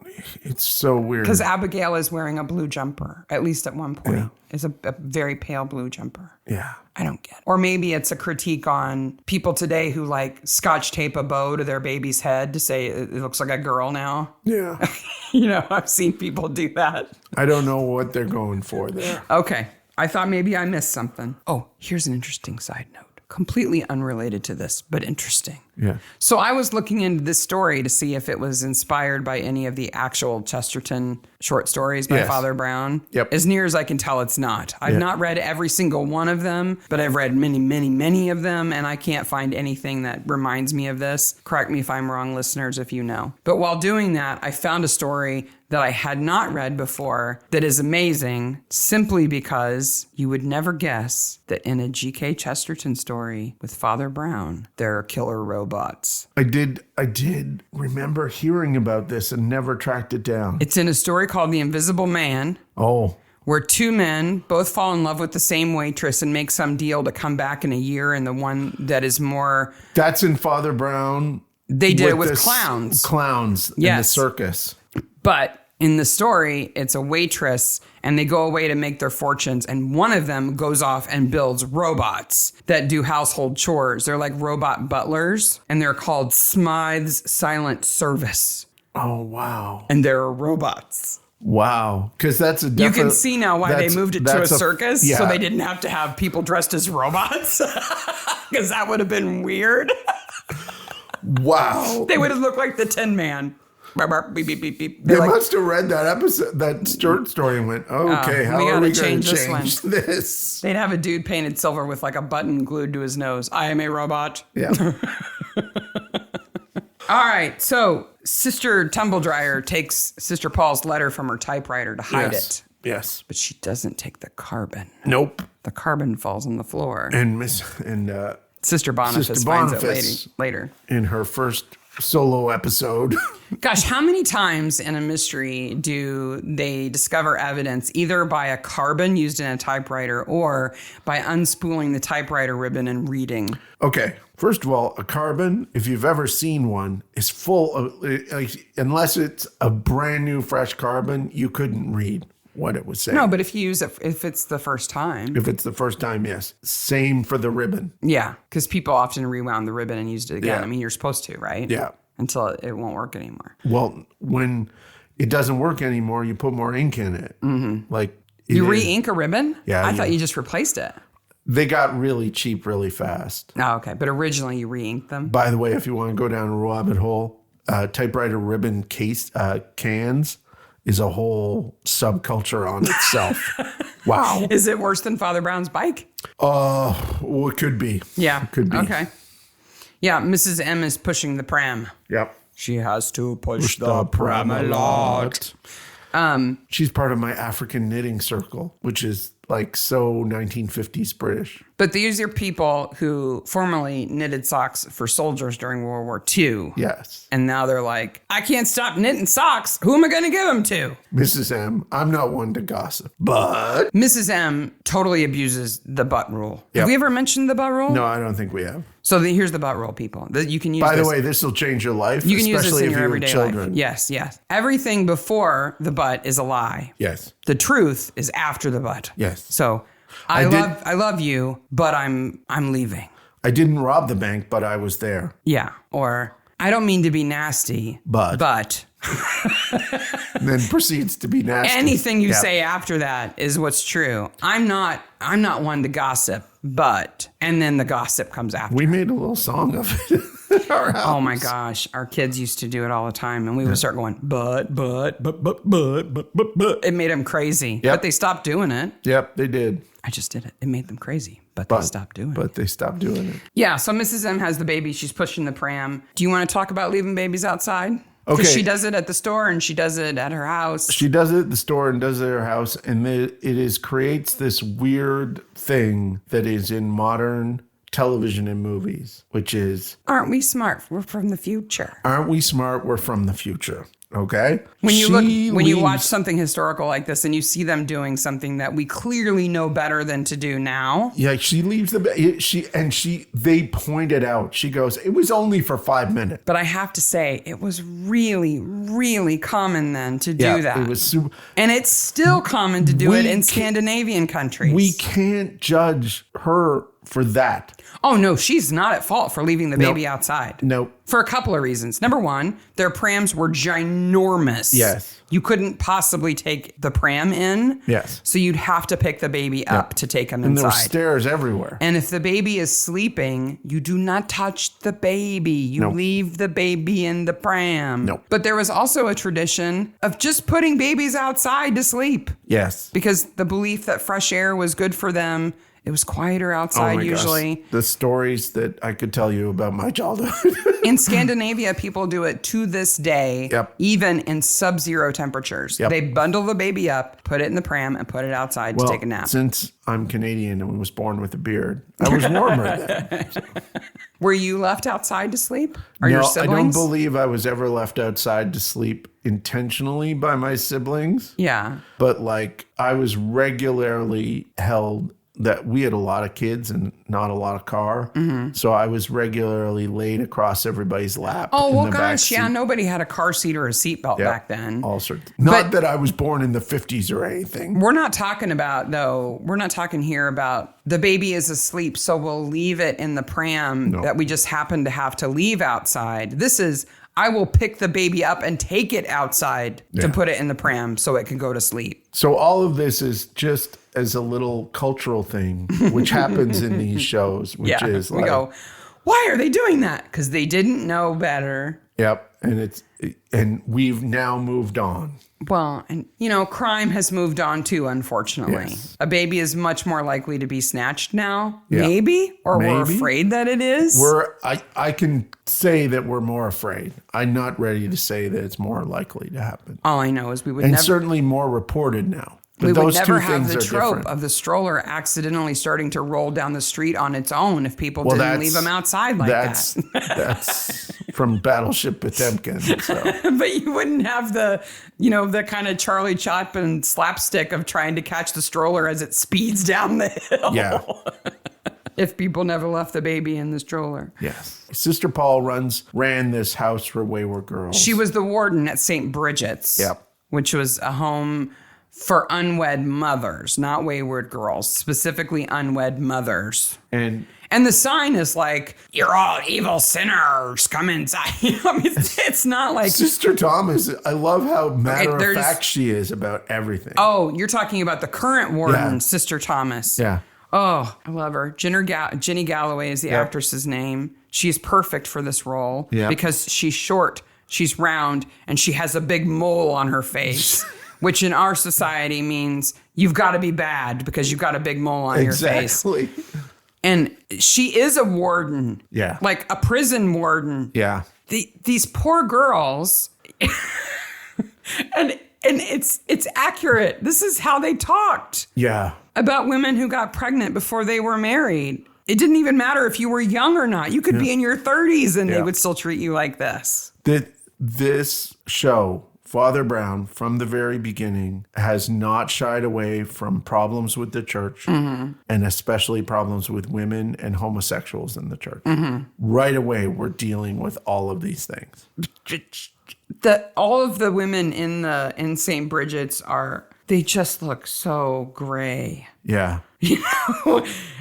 It's so weird. Because Abigail is wearing a blue jumper, at least at one point. Yeah. It's a very pale blue jumper. Yeah. I don't get it. Or maybe it's a critique on people today who like scotch tape a bow to their baby's head to say it looks like a girl now. Yeah. I've seen people do that. I don't know what they're going for there. Okay. I thought maybe I missed something. Oh, here's an interesting side note. Completely unrelated to this, but interesting. Yeah. So I was looking into this story to see if it was inspired by any of the actual Chesterton short stories by Father Brown. Yep. As near as I can tell, it's not. I've not read every single one of them, but I've read many, many, many of them, and I can't find anything that reminds me of this. Correct me if I'm wrong, listeners, if you know. But while doing that, I found a story that I had not read before that is amazing simply because you would never guess that in a G.K. Chesterton story with Father Brown, there are killer robots. I did remember hearing about this and never tracked it down. It's in a story called The Invisible Man. Oh. Where two men both fall in love with the same waitress and make some deal to come back in a year, and the one that is more... That's in Father Brown. They did it with clowns. Clowns in the circus. But in the story, it's a waitress, and they go away to make their fortunes, and one of them goes off and builds robots that do household chores. They're like robot butlers, and they're called Smythe's Silent Service. Oh, wow. And they're robots. Wow. Because that's a You can see now why they moved it to a circus, yeah. so they didn't have to have people dressed as robots, because that would have been weird. Wow. They would have looked like the Tin Man. Beep, beep, beep, beep. They must have read that episode, that short story, and went, okay, how are we going to change this? They'd have a dude painted silver with like a button glued to his nose. I am a robot. Yeah. All right. So Sister Tumbledryer takes Sister Paul's letter from her typewriter to hide it. Yes. But she doesn't take the carbon. Nope. The carbon falls on the floor. And Sister Boniface finds it later. In her first solo episode. Gosh, how many times in a mystery do they discover evidence either by a carbon used in a typewriter or by unspooling the typewriter ribbon and reading? Okay. First of all, a carbon, if you've ever seen one, is full of, unless it's a brand new fresh carbon, you couldn't read what it was saying. No, but if you use it, if it's the first time. If it's the first time, yes. Same for the ribbon. Yeah, because people often rewound the ribbon and used it again. Yeah. I mean, you're supposed to, right? Yeah. Until it won't work anymore. Well, when it doesn't work anymore, you put more ink in it. Mm-hmm. Like you re-ink a ribbon? Yeah. I thought you just replaced it. They got really cheap really fast. Oh, okay. But originally you re-inked them? By the way, if you want to go down a rabbit hole, typewriter ribbon cans is a whole subculture on itself. Wow. Is it worse than Father Brown's bike? Well, it could be. Yeah. It could be. Okay. Yeah, Mrs. M is pushing the pram. Yep. She has to push the pram a lot. She's part of my African knitting circle, which is like so 1950s British. But these are people who formerly knitted socks for soldiers during World War II. Yes. And now they're like, I can't stop knitting socks. Who am I going to give them to? Mrs. M, I'm not one to gossip, but... Mrs. M totally abuses the butt rule. Yep. Have we ever mentioned the butt rule? No, I don't think we have. So here's the butt rule, people. You can use By this. the way, this will change your life, you can use this in your if everyday children. life. Yes, yes. Everything before the butt is a lie. Yes. The truth is after the butt. Yes. So I love you, but I'm leaving. I didn't rob the bank, but I was there. Yeah. Or I don't mean to be nasty, but and then proceeds to be nasty. Anything you say after that is what's true. I'm not one to gossip, but, and then the gossip comes after. We made a little song of it. Oh my gosh. Our kids used to do it all the time. And we would start going, but. It made them crazy. Yep. But they stopped doing it. Yep, they did. I just did it. It made them crazy, but they stopped doing it. But they stopped doing it. Yeah. So Mrs. M has the baby. She's pushing the pram. Do you want to talk about leaving babies outside? Okay. Because she does it at the store and she does it at her house. She does it at the store and does it at her house. And it creates this weird thing that is in modern television and movies, which is... Aren't we smart? We're from the future. Aren't we smart? We're from the future. Okay? When you watch something historical like this and you see them doing something that we clearly know better than to do now. Yeah, she leaves they point it out. She goes, it was only for 5 minutes. But I have to say, it was really, really common then to do that. It was super. And it's still common to do it in Scandinavian countries. We can't judge her for that. Oh, no, she's not at fault for leaving the baby outside. Nope. For a couple of reasons. Number one, their prams were ginormous. enormous. Yes. You couldn't possibly take the pram in. Yes. So you'd have to pick the baby up to take him And there were inside. stairs everywhere. And if the baby is sleeping, you do not touch the baby. You leave the baby in the pram. No. But there was also a tradition of just putting babies outside to sleep. Yes. Because the belief that fresh air was good for them. It was quieter outside usually. Gosh. The stories that I could tell you about my childhood. In Scandinavia, people do it to this day, even in sub-zero temperatures. They bundle the baby up, put it in the pram, and put it outside to take a nap. Since I'm Canadian and was born with a beard, I was warmer then. Were you left outside to sleep? Or No, your siblings? I don't believe I was ever left outside to sleep intentionally by my siblings. Yeah. But like I was regularly held that we had a lot of kids and not a lot of car. Mm-hmm. So I was regularly laid across everybody's lap. Oh, well, gosh, yeah. Nobody had a car seat or a seatbelt back then. All sorts. Not that I was born in the 50s or anything. We're not talking about, though, we're not talking here about the baby is asleep, so we'll leave it in the pram that we just happen to have to leave outside. This is, I will pick the baby up and take it outside to put it in the pram so it can go to sleep. So all of this is just as a little cultural thing, which happens in these shows, which is like, we go, why are they doing that? Because they didn't know better. Yep. And we've now moved on. Well, and crime has moved on too, unfortunately. Yes. A baby is much more likely to be snatched now. Yeah. Maybe. We're afraid that it is. I can say that we're more afraid. I'm not ready to say that it's more likely to happen. All I know is we would and never. certainly more reported now. But we would those never two have things the are trope different. of the stroller accidentally starting to roll down the street on its own if people didn't leave them outside like that. That's from Battleship Potemkin. So. But you wouldn't have the kind of Charlie Chaplin slapstick of trying to catch the stroller as it speeds down the hill. Yeah. If people never left the baby in the stroller. Yes. Sister Paul ran this house for wayward girls. She was the warden at St. Bridget's. Yep. Which was a home for unwed mothers, not wayward girls, specifically unwed mothers. And the sign is like, you're all evil sinners, come inside. It's not like... Sister Thomas, I love how matter-of-fact she is about everything. Oh, you're talking about the current warden, Sister Thomas. Yeah. Oh, I love her. Jenny Galloway is the actress's name. She's perfect for this role because she's short, she's round, and she has a big mole on her face. Which in our society means you've got to be bad because you've got a big mole on your face. Exactly. And she is a warden. Yeah. Like a prison warden. Yeah. These poor girls. and it's accurate. This is how they talked. Yeah. About women who got pregnant before they were married. It didn't even matter if you were young or not. You could be in your 30s and they would still treat you like this. This show, Father Brown, from the very beginning, has not shied away from problems with the church, and especially problems with women and homosexuals in the church. Mm-hmm. Right away, we're dealing with all of these things. All of the women in St. Bridget's they just look so gray. Yeah.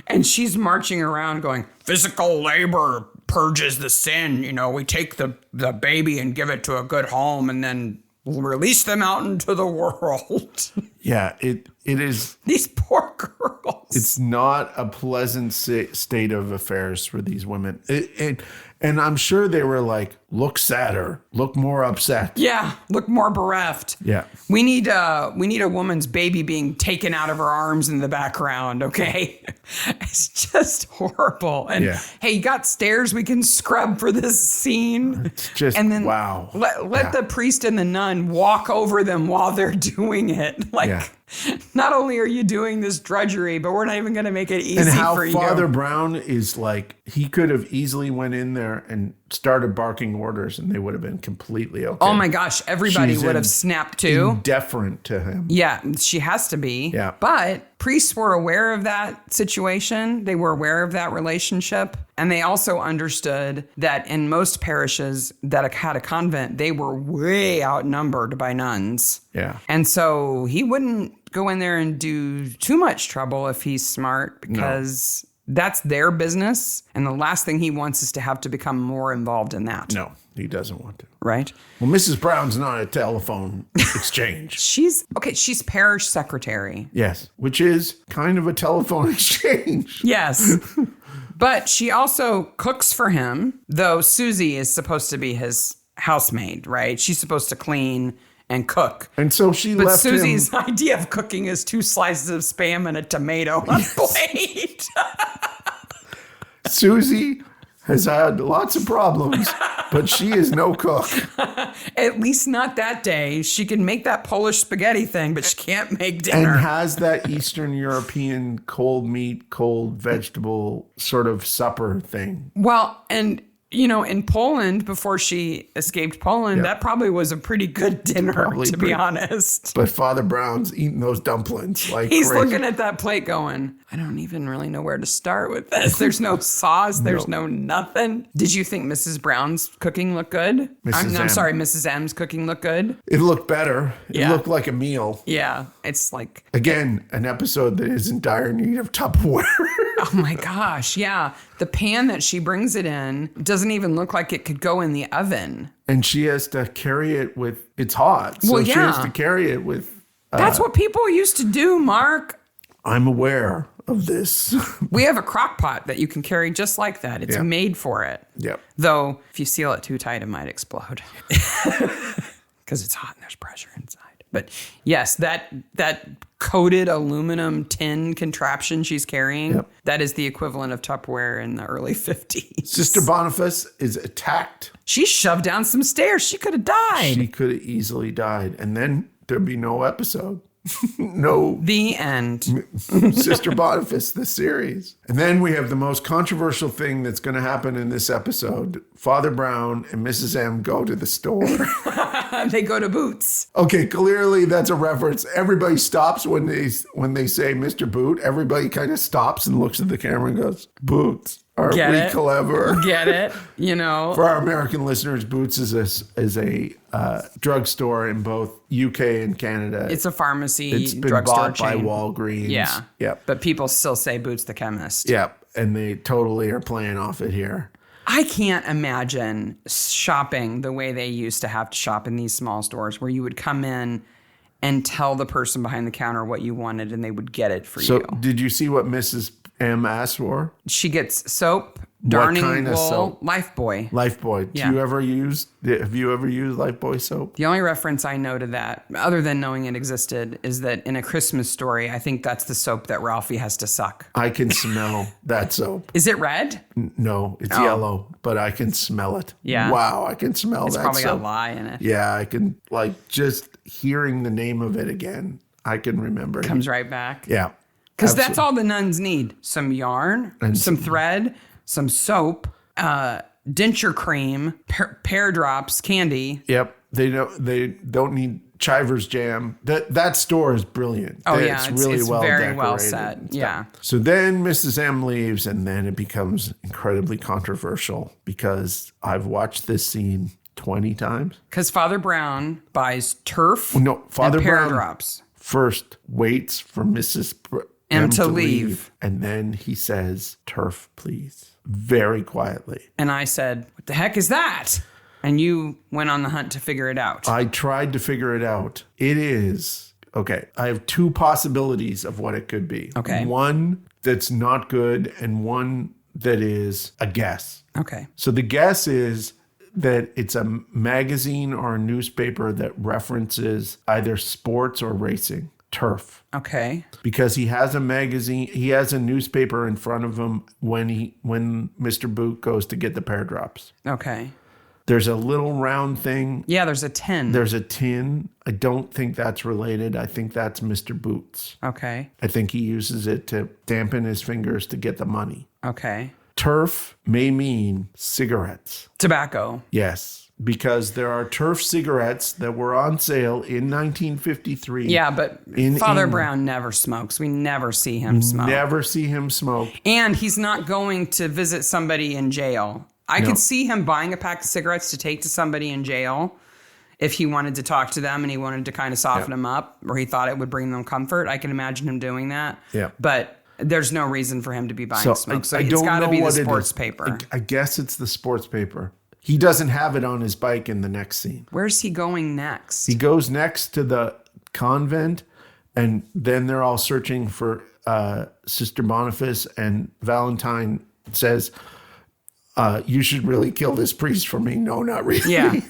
And she's marching around going, physical labor purges the sin. We take the baby and give it to a good home and then we'll release them out into the world. Yeah, it is. These poor girls. It's not a pleasant state of affairs for these women. And I'm sure they were like, look sadder, look more upset. Yeah, look more bereft. Yeah. We need a woman's baby being taken out of her arms in the background, okay? It's just horrible. And hey, you got stairs we can scrub for this scene? It's just, and then wow. Let the priest and the nun walk over them while they're doing it. Like, not only are you doing this drudgery, but we're not even going to make it easy for you. And how Father Brown is like, he could have easily went in there and started barking orders and they would have been completely okay. Oh my gosh, everybody would have snapped too. Indifferent to him. Yeah, she has to be. Yeah. But priests were aware of that situation. They were aware of that relationship. And they also understood that in most parishes that had a convent, they were way outnumbered by nuns. Yeah. And so he wouldn't go in there and do too much trouble if he's smart because That's their business. And the last thing he wants is to have to become more involved in that. No, he doesn't want to. Right? Well, Mrs. Brown's not a telephone exchange. She's parish secretary. Yes, which is kind of a telephone exchange. Yes. But she also cooks for him, though Susie is supposed to be his housemaid, right? She's supposed to clean and cook. And so she but left Susie's him. idea of cooking is 2 slices of Spam and a tomato on a plate. Susie has had lots of problems, but she is no cook. At least not that day. She can make that Polish spaghetti thing, but she can't make dinner. And has that Eastern European cold meat, cold vegetable sort of supper thing. Well, and in Poland, before she escaped Poland, that probably was a pretty good dinner, be honest. But Father Brown's eating those dumplings like He's crazy. looking at that plate going, I don't even really know where to start with this. There's no sauce. There's no nothing. Did you think Mrs. Brown's cooking looked good? I'm sorry, Mrs. M's cooking looked good? It looked better. Yeah. It looked like a meal. Yeah. It's like... Again, an episode that is in dire need of Tupperware. Oh my gosh, yeah. The pan that she brings it in doesn't even look like it could go in the oven. And she has to carry it with, it's hot. So she has to carry it with... That's what people used to do, Mark. I'm aware of this. We have a crock pot that you can carry just like that. It's made for it. Yep. Though, if you seal it too tight, it might explode. Because it's hot and there's pressure inside. But yes, that coated aluminum tin contraption she's carrying, that is the equivalent of Tupperware in the early 50s. Sister Boniface is attacked. She shoved down some stairs. She could have died. She could have easily died. And then there'd be no episode. No. The end. Sister Boniface, the series. And then we have the most controversial thing that's going to happen in this episode. Father Brown and Mrs. M go to the store. They go to Boots. Okay, clearly that's a reference. Everybody stops when they say Mr. Boot. Everybody kind of stops and looks at the camera and goes, Boots. Aren't we clever? Get it? For our American listeners, Boots is a drugstore in both UK and Canada. It's a pharmacy. It's been drugstore bought chain. by Walgreens. Yeah. Yep. But people still say Boots the chemist. Yep. And they totally are playing off it here. I can't imagine shopping the way they used to have to shop in these small stores where you would come in and tell the person behind the counter what you wanted and they would get it for you. So did you see what Mrs. M asked for? She gets soap, darning what kind wool, of soap? Lifebuoy. Lifebuoy. Yeah. Have you ever used Lifebuoy soap? The only reference I know to that, other than knowing it existed, is that in A Christmas Story, I think that's the soap that Ralphie has to suck. I can smell that soap. Is it red? No, it's yellow, but I can smell it. Yeah. Wow, I can smell It's that probably soap. got lye in it. Yeah, I can, just hearing the name of it again, I can remember. Comes right back. Yeah. Because that's all the nuns need. Some yarn, some thread, some soap, denture cream, pear drops, candy. Yep. They don't need Chivers jam. That store is brilliant. Oh, It's really it's well very decorated well set. and stuff. Yeah. So then Mrs. M leaves, and then it becomes incredibly controversial because I've watched this scene 20 times. Because Father Brown buys turf Father and pear Brown drops. First waits for Mrs. M to leave. And then he says, turf, please. Very quietly. And I said, what the heck is that? And you went on the hunt to figure it out. I tried to figure it out. It is, okay, I have 2 possibilities of what it could be. Okay. One that's not good and one that is a guess. Okay. So the guess is that it's a magazine or a newspaper that references either sports or racing. Turf. Okay. Because he has a magazine, he has a newspaper in front of him when Mr. Boot goes to get the pear drops. Okay. There's a little round thing. Yeah, there's a tin. There's a tin. I don't think that's related. I think that's Mr. Boots. Okay. I think he uses it to dampen his fingers to get the money. Okay. Turf may mean cigarettes. Tobacco. Yes. Because there are turf cigarettes that were on sale in 1953. Yeah, but Father Brown never smokes. We never see him smoke. Never see him smoke. And he's not going to visit somebody in jail. I could see him buying a pack of cigarettes to take to somebody in jail if he wanted to talk to them and he wanted to kind of soften them up, or he thought it would bring them comfort. I can imagine him doing that. Yeah. But there's no reason for him to be buying smoke. So I it's don't got to know be the what it sports is. paper. I guess it's the sports paper. He doesn't have it on his bike in the next scene. Where's he going next? He goes next to the convent, and then they're all searching for Sister Boniface, and Valentine says, you should really kill this priest for me. No, not really. Yeah.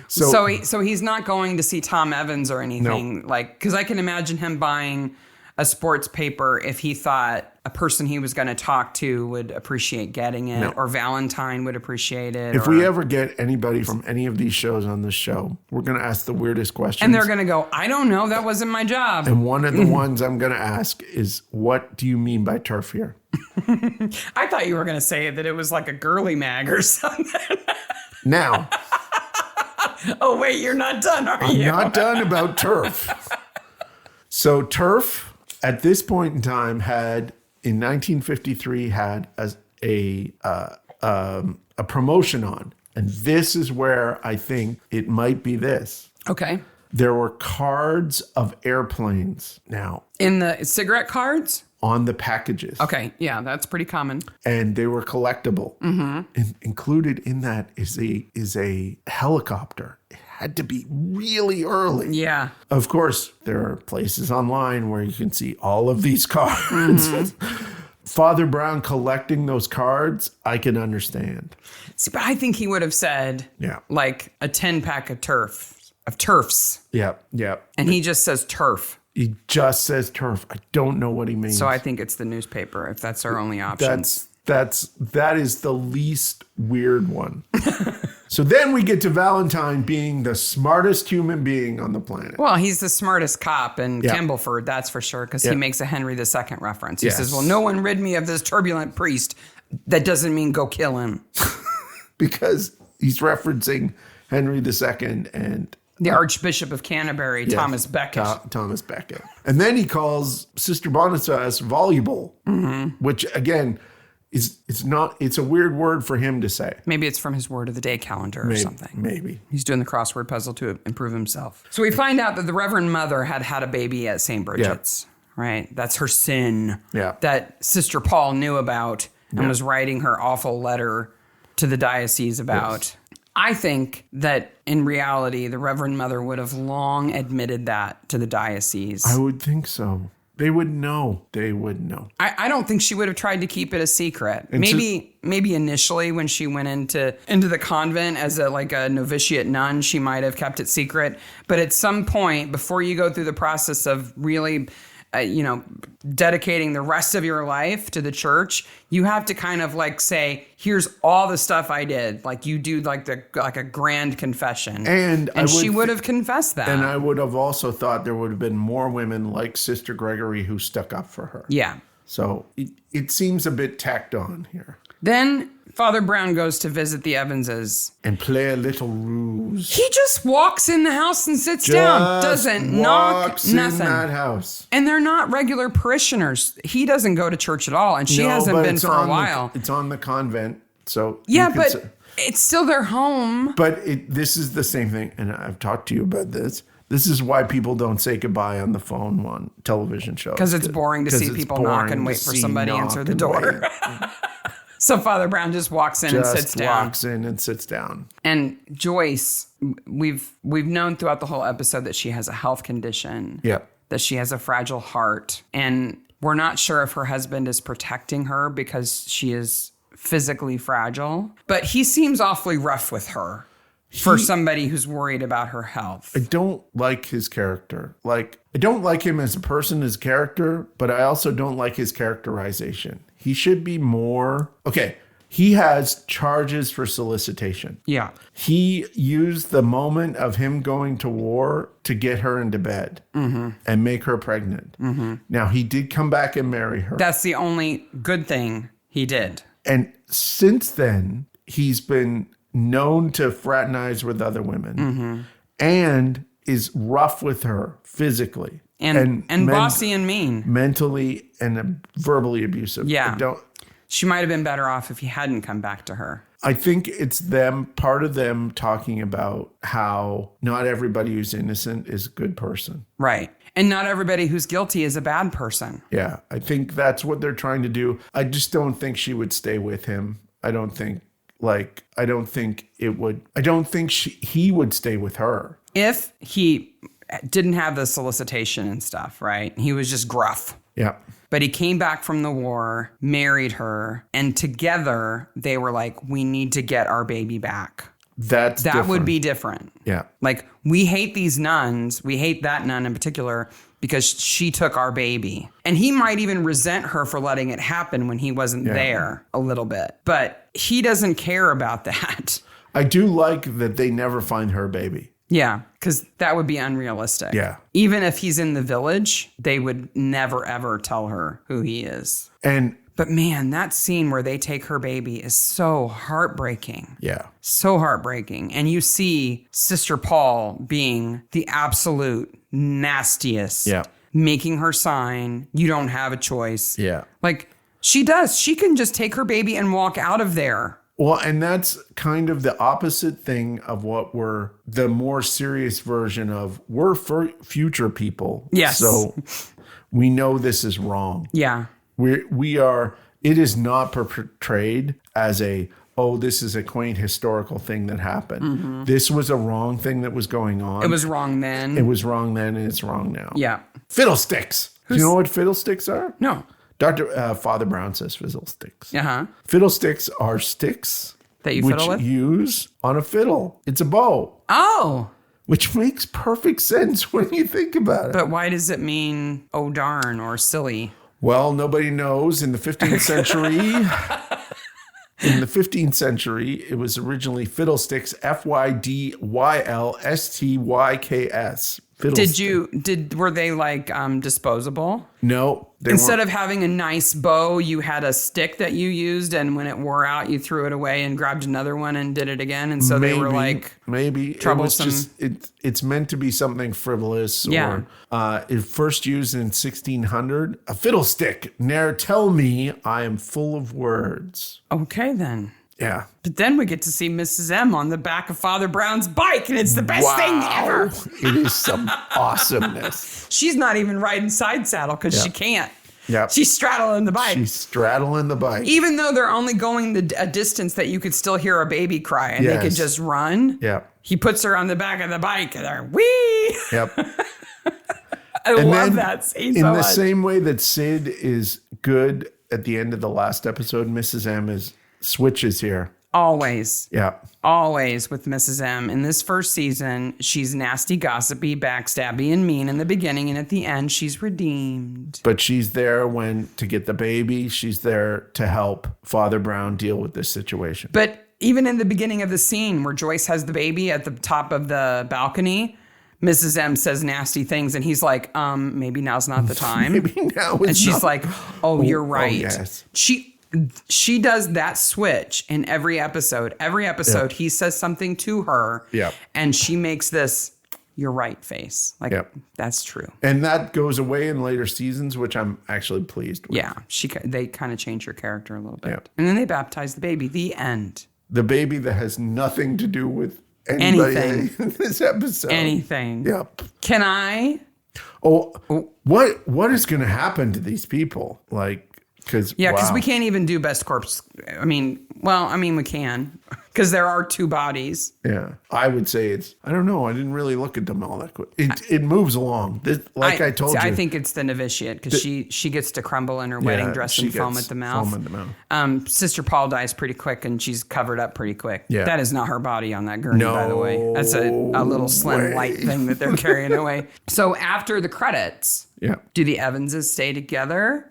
So he's not going to see Tom Evans or anything, No. like, because I can imagine him buying a sports paper if he thought a person he was going to talk to would appreciate getting it, or Valentine would appreciate it. If we ever get anybody from any of these shows on this show, we're going to ask the weirdest questions. and they're going to go, I don't know, that wasn't my job. And one of the ones I'm going to ask is, what do you mean by turf here? I thought you were going to say that it was like a girly mag or something. Now, Oh, wait, you're not done, are you? not done about turf. So turf, at this point in time, in 1953, had a promotion on. And this is where I think it might be this. Okay. There were cards of airplanes now In the cigarette cards? on the packages. Okay. Yeah, that's pretty common. And they were collectible. And included in that is a helicopter. It had to be really early. Yeah. Of course, there are places online where you can see all of these cards. Father Brown collecting those cards, I can understand. See, but I think he would have said, like a 10-pack of turfs. Yeah. And he just says turf. He just says turf. I don't know what he means. So I think it's the newspaper if that's our only option. That is the least weird one. So then we get to Valentine being the smartest human being on the planet. Well, he's the smartest cop in Campbellford, that's for sure, because he makes a Henry II reference. He says, well, no one rid me of this turbulent priest. That doesn't mean go kill him. Because he's referencing Henry II and the Archbishop of Canterbury, Thomas Becket. Thomas Becket. And then he calls Sister Boniface voluble, which again it's a weird word for him to say. Maybe it's from his word of the day calendar or something. Maybe. He's doing the crossword puzzle to improve himself. So we find out that the Reverend Mother had a baby at St. Bridget's, right? That's her sin that Sister Paul knew about and was writing her awful letter to the diocese about. Yes. I think that in reality, the Reverend Mother would have long admitted that to the diocese. I would think so. They would know. I don't think she would have tried to keep it a secret. And maybe initially when she went into the convent as a novitiate nun, she might have kept it secret. But at some point, before you go through the process of really, dedicating the rest of your life to the church, you have to kind of say, here's all the stuff I did. Like you do like a grand confession. And she would have confessed that. And I would have also thought there would have been more women like Sister Gregory who stuck up for her. Yeah. So it seems a bit tacked on here. Then Father Brown goes to visit the Evanses. And play a little ruse. He just walks in the house and sits down. Doesn't knock, nothing. In that house. And they're not regular parishioners. He doesn't go to church at all. And she hasn't been for a while. It's on the convent. So yeah, but it's still their home. But this is the same thing. And I've talked to you about this. This is why people don't say goodbye on the phone on television shows. Because it's boring to see people knock and wait for somebody to answer the door. So Father Brown just walks in and sits down. And Joyce, we've known throughout the whole episode that she has a health condition. Yep. That she has a fragile heart. And we're not sure if her husband is protecting her because she is physically fragile. But he seems awfully rough with her for somebody who's worried about her health. I don't like his character. I don't like him as a person, as a character, but I also don't like his characterization. He should be more... Okay, he has charges for solicitation. Yeah. He used the moment of him going to war to get her into bed and make her pregnant. Now, he did come back and marry her. That's the only good thing he did. And since then, he's been known to fraternize with other women and is rough with her physically. And bossy and mean. Mentally and verbally abusive. Yeah. She might have been better off if he hadn't come back to her. I think it's part of them talking about how not everybody who's innocent is a good person. Right. And not everybody who's guilty is a bad person. Yeah, I think that's what they're trying to do. I just don't think she would stay with him. I don't think he would stay with her. If he didn't have the solicitation and stuff, right? He was just gruff. Yeah. But he came back from the war, married her, and together they were like, we need to get our baby back. That would be different. Yeah. Like, we hate these nuns. We hate that nun in particular because she took our baby. And he might even resent her for letting it happen when he wasn't there a little bit. But he doesn't care about that. I do like that they never find her baby. Yeah, because that would be unrealistic. Yeah. Even if he's in the village, they would never, ever tell her who he is. But man, that scene where they take her baby is so heartbreaking. Yeah. So heartbreaking. And you see Sister Paul being the absolute nastiest. Yeah. Making her sign, you don't have a choice. Yeah. Like, she does. She can just take her baby and walk out of there. Well, and that's kind of the opposite thing of what we're the more serious version of. We're future people. Yes. So we know this is wrong. Yeah. We are, it is not portrayed as this is a quaint historical thing that happened. Mm-hmm. This was a wrong thing that was going on. It was wrong then. It was wrong then and it's wrong now. Yeah. Fiddlesticks. Do you know what fiddlesticks are? No. Father Brownt says fiddlesticks. Uh-huh. Fiddlesticks are sticks that you fiddle with? Which use on a fiddle. It's a bow. Oh. Which makes perfect sense when you think about it. But why does it mean, oh darn, or silly? Well, nobody knows. In the 15th century, it was originally fiddlesticks, Fydylstyks. Were they like disposable? No. Instead of having a nice bow, you had a stick that you used, and when it wore out, you threw it away and grabbed another one and did it again. And so they were like troublesome. It's meant to be something frivolous. Or, it first used in 1600. A fiddlestick. Ne'er tell me I am full of words. Okay, then. Yeah. But then we get to see Mrs. M on the back of Father Brown's bike, and it's the best thing ever. It is some awesomeness. She's not even riding side saddle because she can't. Yeah. She's straddling the bike. Even though they're only going a distance that you could still hear a baby cry and they could just run. Yeah. He puts her on the back of the bike and they're wee. Yep. I love that scene so much. In the same way that Sid is good at the end of the last episode, Mrs. M switches here. Always. Yeah. Always with Mrs. M. In this first season, she's nasty, gossipy, backstabby, and mean in the beginning, and at the end, she's redeemed. But she's there to get the baby. She's there to help Father Brown deal with this situation. But even in the beginning of the scene where Joyce has the baby at the top of the balcony, Mrs. M says nasty things, and he's like, maybe now's not the time. Maybe now is And she's like, you're right. Yes. She does that switch in every episode. Every episode, he says something to her, and she makes this, you're right face. Like, that's true. And that goes away in later seasons, which I'm actually pleased with. Yeah, they kind of change her character a little bit. Yep. And then they baptize the baby. The end. The baby that has nothing to do with anybody in this episode. Anything. Yep. Can I? What is going to happen to these people? Like, because we can't even do best corpse. I mean, we can because there are two bodies. Yeah, I would say I don't know. I didn't really look at them all that quick. It moves along. I told you. I think it's the novitiate because she gets to crumble in her wedding dress and foam at the mouth. Sister Paul dies pretty quick and she's covered up pretty quick. Yeah. That is not her body on that gurney, by the way. That's a little slim light thing that they're carrying away. So after the credits. Yeah. Do the Evanses stay together?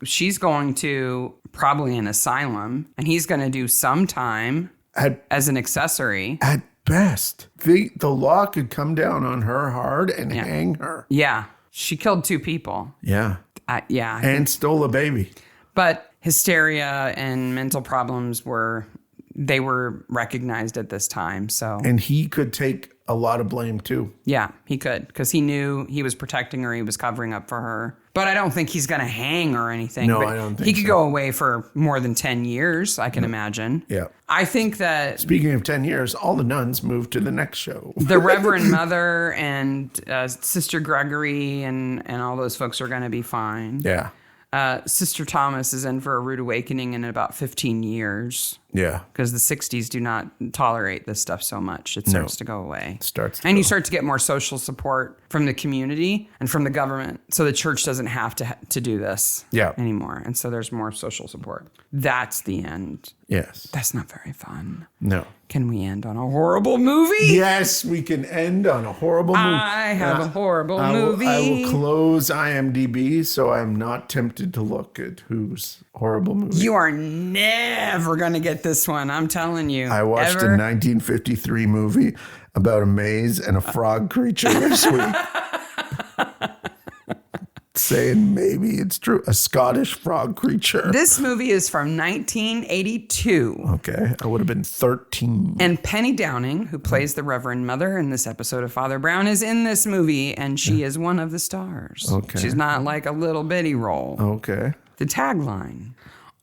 She's going to probably an asylum, and he's going to do some time as an accessory. At best. The law could come down on her hard and hang her. Yeah. She killed 2 people. Yeah. And stole a baby. But hysteria and mental problems were recognized at this time. So. And he could take a lot of blame too. Yeah, he could, because he knew he was protecting her. He was covering up for her. But I don't think he's going to hang or anything. No, but I don't think he could so. go away for more than 10 years, I can imagine. Yeah. I think that Speaking of 10 years, all the nuns moved to the next show. the Reverend Mother and Sister Gregory and all those folks are going to be fine. Yeah. Sister Thomas is in for a rude awakening in about 15 years. Yeah. Because the 60s do not tolerate this stuff so much. It starts to go away. You start to get more social support from the community and from the government. So the church doesn't have to do this anymore. And so there's more social support. That's the end. Yes. That's not very fun. No. Can we end on a horrible movie? Yes, we can end on a horrible movie. I have a horrible movie. I will close IMDb so I'm not tempted to look at whose horrible movie. You are never going to get this one. I'm telling you. I watched a 1953 movie about a maze and a frog creature this week. Saying maybe it's true. A Scottish frog creature. This movie is from 1982. Okay. I would have been 13. And Penny Downing, who plays the Reverend Mother in this episode of Father Brown, is in this movie, and she is one of the stars. Okay. She's not like a little bitty role. Okay. The tagline,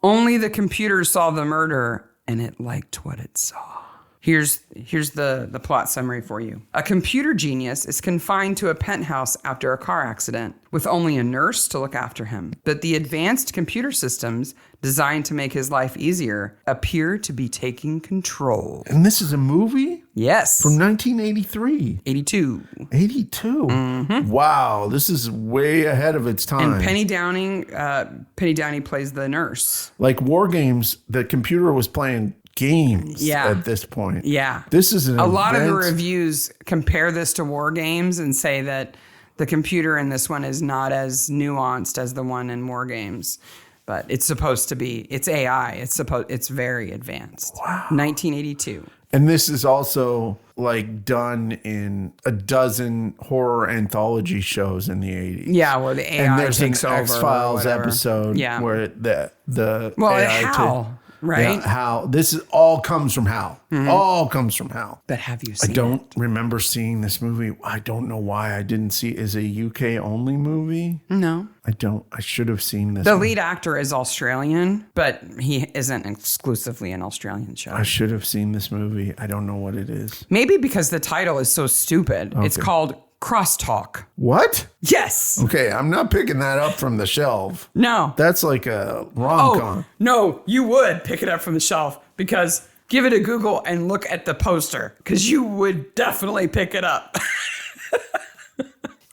only the computer saw the murder, and it liked what it saw. Here's the plot summary for you. A computer genius is confined to a penthouse after a car accident with only a nurse to look after him. But the advanced computer systems designed to make his life easier appear to be taking control. And this is a movie? Yes. From 1983. 82. 82? Mm-hmm. Wow, this is way ahead of its time. And Penny Downing plays the nurse. Like War Games, the computer was playing games at this point. Yeah. This is a lot of the reviews compare this to War Games and say that the computer in this one is not as nuanced as the one in War Games. But it's supposed to be. It's AI. It's very advanced. Wow. 1982. And this is also like done in a dozen horror anthology shows in the 80s. Yeah, where the AI and there's takes an over. X-Files episode where the AI Hal, right? Yeah, Hal. This is all comes from Hal. Mm-hmm. All comes from Hal. But have you seen I don't remember seeing this movie. I don't know why I didn't see it. Is it a UK only movie? No. I should have seen this. The lead actor is Australian, but he isn't exclusively an Australian show. I should have seen this movie. I don't know what it is. Maybe because the title is so stupid. Okay. It's called Crosstalk. What? Yes. Okay, I'm not picking that up from the shelf. No. That's like a rom-com. Oh, no, you would pick it up from the shelf because give it a Google and look at the poster because you would definitely pick it up.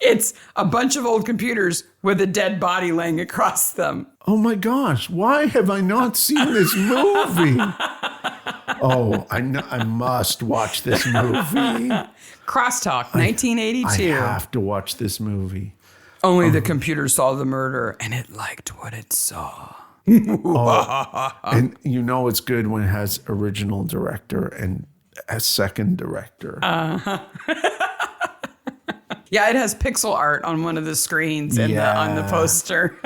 It's a bunch of old computers with a dead body laying across them. Oh my gosh, why have I not seen this movie? Oh, I must watch this movie. Crosstalk, 1982. I have to watch this movie. Only the computer saw the murder and it liked what it saw. And you know it's good when it has original director and a second director. Yeah, it has pixel art on one of the screens on the poster.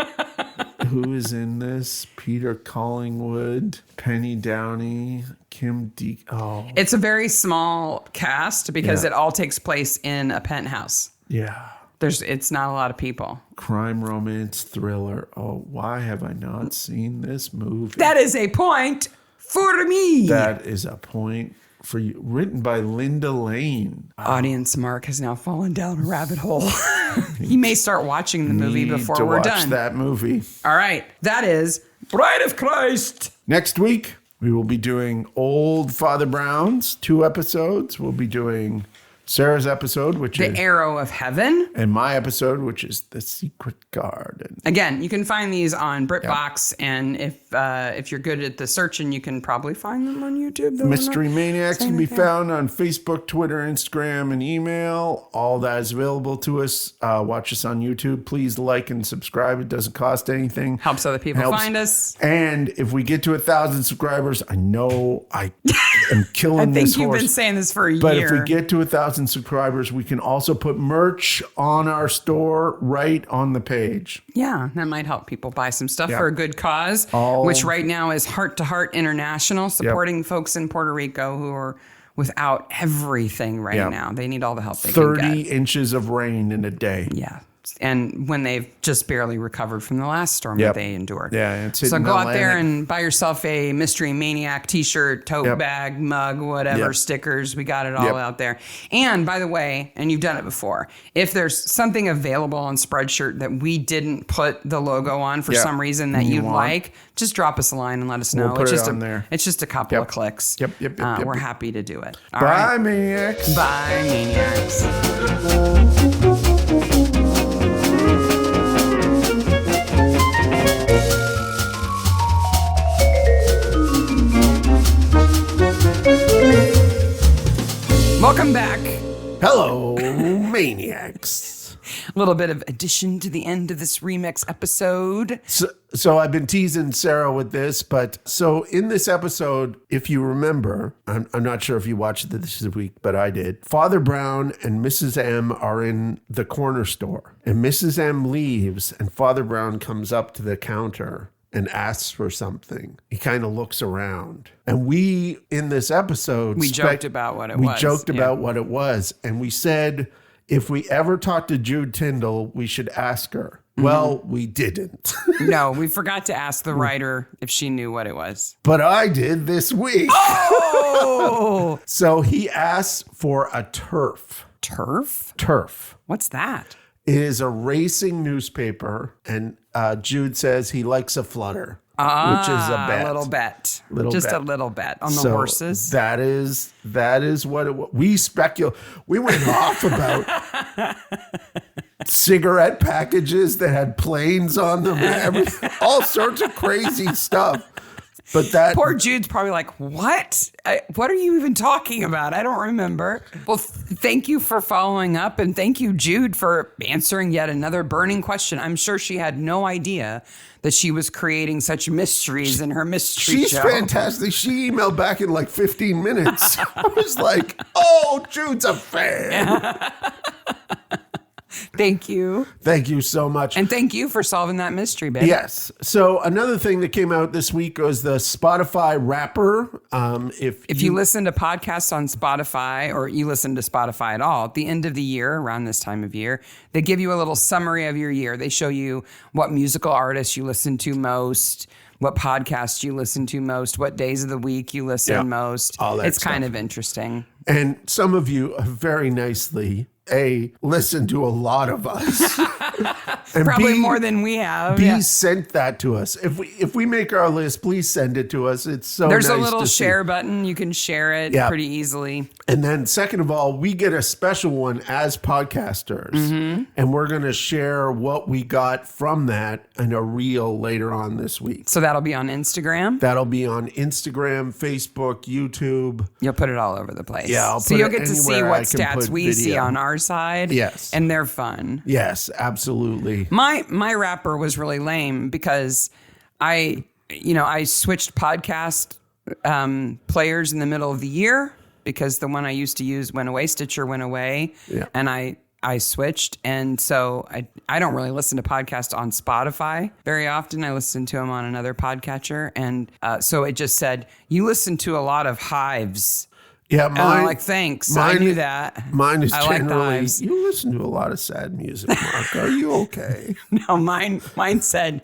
Who is in this? Peter Collingwood, Penny Downey, Kim D. Oh. It's a very small cast because it all takes place in a penthouse. Yeah. It's not a lot of people. Crime, romance, thriller. Oh, why have I not seen this movie? That is a point for me. That is a point for you. Written by Linda Lane. Audience Mark has now fallen down a rabbit hole. He may start watching the movie before we're done. Watch that movie. All right. That is Bride of Christ. Next week, we will be doing Old Father Brown's 2 episodes. We'll be doing Sarah's episode, which is The Arrow of Heaven. And my episode, which is The Secret Garden. Again, you can find these on BritBox, and if you're good at the searching, you can probably find them on YouTube. Mystery Maniacs can be found on Facebook, Twitter, Instagram, and email. All that is available to us. Watch us on YouTube. Please like and subscribe. It doesn't cost anything. Helps other people find us. And if we get to 1,000 subscribers, I know I am killing this horse. I think you've been saying this for a year. But if we get to 1,000 subscribers, we can also put merch on our store right on the page. Yeah, that might help people buy some stuff for a good cause, which right now is Heart to Heart International, supporting folks in Puerto Rico who are without everything right now. They need all the help they can 30 get. inches of rain in a day. Yeah. And when they've just barely recovered from the last storm that they endured. Yeah, it's so go out Atlantic. there and buy yourself a Mystery Maniac t-shirt, tote bag, mug, whatever, stickers. We got it all out there. And by the way, and you've done it before, if there's something available on Spreadshirt that we didn't put the logo on for some reason that you'd like, just drop us a line and let us know. We'll put it's it just on there. It's just a couple of clicks. Yep. We're happy to do it. All Bye, right. Maniacs. Bye, Maniacs. Welcome back. Hello, Maniacs. A little bit of addition to the end of this remix episode. So I've been teasing Sarah with this, but so in this episode, if you remember, I'm not sure if you watched it this week, but I did. Father Brown and Mrs. M are in the corner store, and Mrs. M leaves, and Father Brown comes up to the counter and asks for something. He kind of looks around. And we, in this episode... We joked about what it was. We joked about what it was. And we said, if we ever talk to Jude Tyndall, we should ask her. Mm-hmm. Well, we didn't. No, we forgot to ask the writer if she knew what it was. But I did this week. Oh! So he asked for a turf. Turf? Turf. What's that? It is a racing newspaper, and Jude says he likes a flutter, which is a bet. A little bet. A little bet on the horses. That is what it was. We speculate. We went off about cigarette packages that had planes on them, all sorts of crazy stuff. But that poor Jude's probably like, what? What are you even talking about? I don't remember. Well, thank you for following up. And thank you, Jude, for answering yet another burning question. I'm sure she had no idea that she was creating such mysteries in her mystery She's show. fantastic. She emailed back in like 15 minutes. I was like, oh, Jude's a fan. Thank you. Thank you so much. And thank you for solving that mystery, babe. Yes. So another thing that came out this week was the Spotify Wrapper. If you listen to podcasts on Spotify, or you listen to Spotify at all, at the end of the year, around this time of year, they give you a little summary of your year. They show you what musical artists you listen to most, what podcasts you listen to most, what days of the week you listen most. All that it's stuff. kind of interesting. And some of you very nicely, listen to a lot of us. And Probably more than we have. Sent that to us. If we make our list, please send it to us. It's so There's nice a little to share see. button. You can share it pretty easily. And then second of all, we get a special one as podcasters. And we're going to share what we got from that in a reel later on this week. So that'll be on Instagram? That'll be on Instagram, Facebook, YouTube. You'll put it all over the place. Yeah, so you'll get to see anywhere what I can stats put we see video. on our side. Yes. And they're fun. Yes, absolutely. My rapper was really lame because I switched podcast players in the middle of the year because the one I used to use went away. Stitcher went away. Yeah. And I switched. And so I don't really listen to podcasts on Spotify very often. I listen to them on another podcatcher. And so it just said, you listen to a lot of Hives. Yeah, And I'm like, thanks. I knew that. Mine is I like the generally, Hives. you listen to a lot of sad music, Mark. Are you okay? No, mine said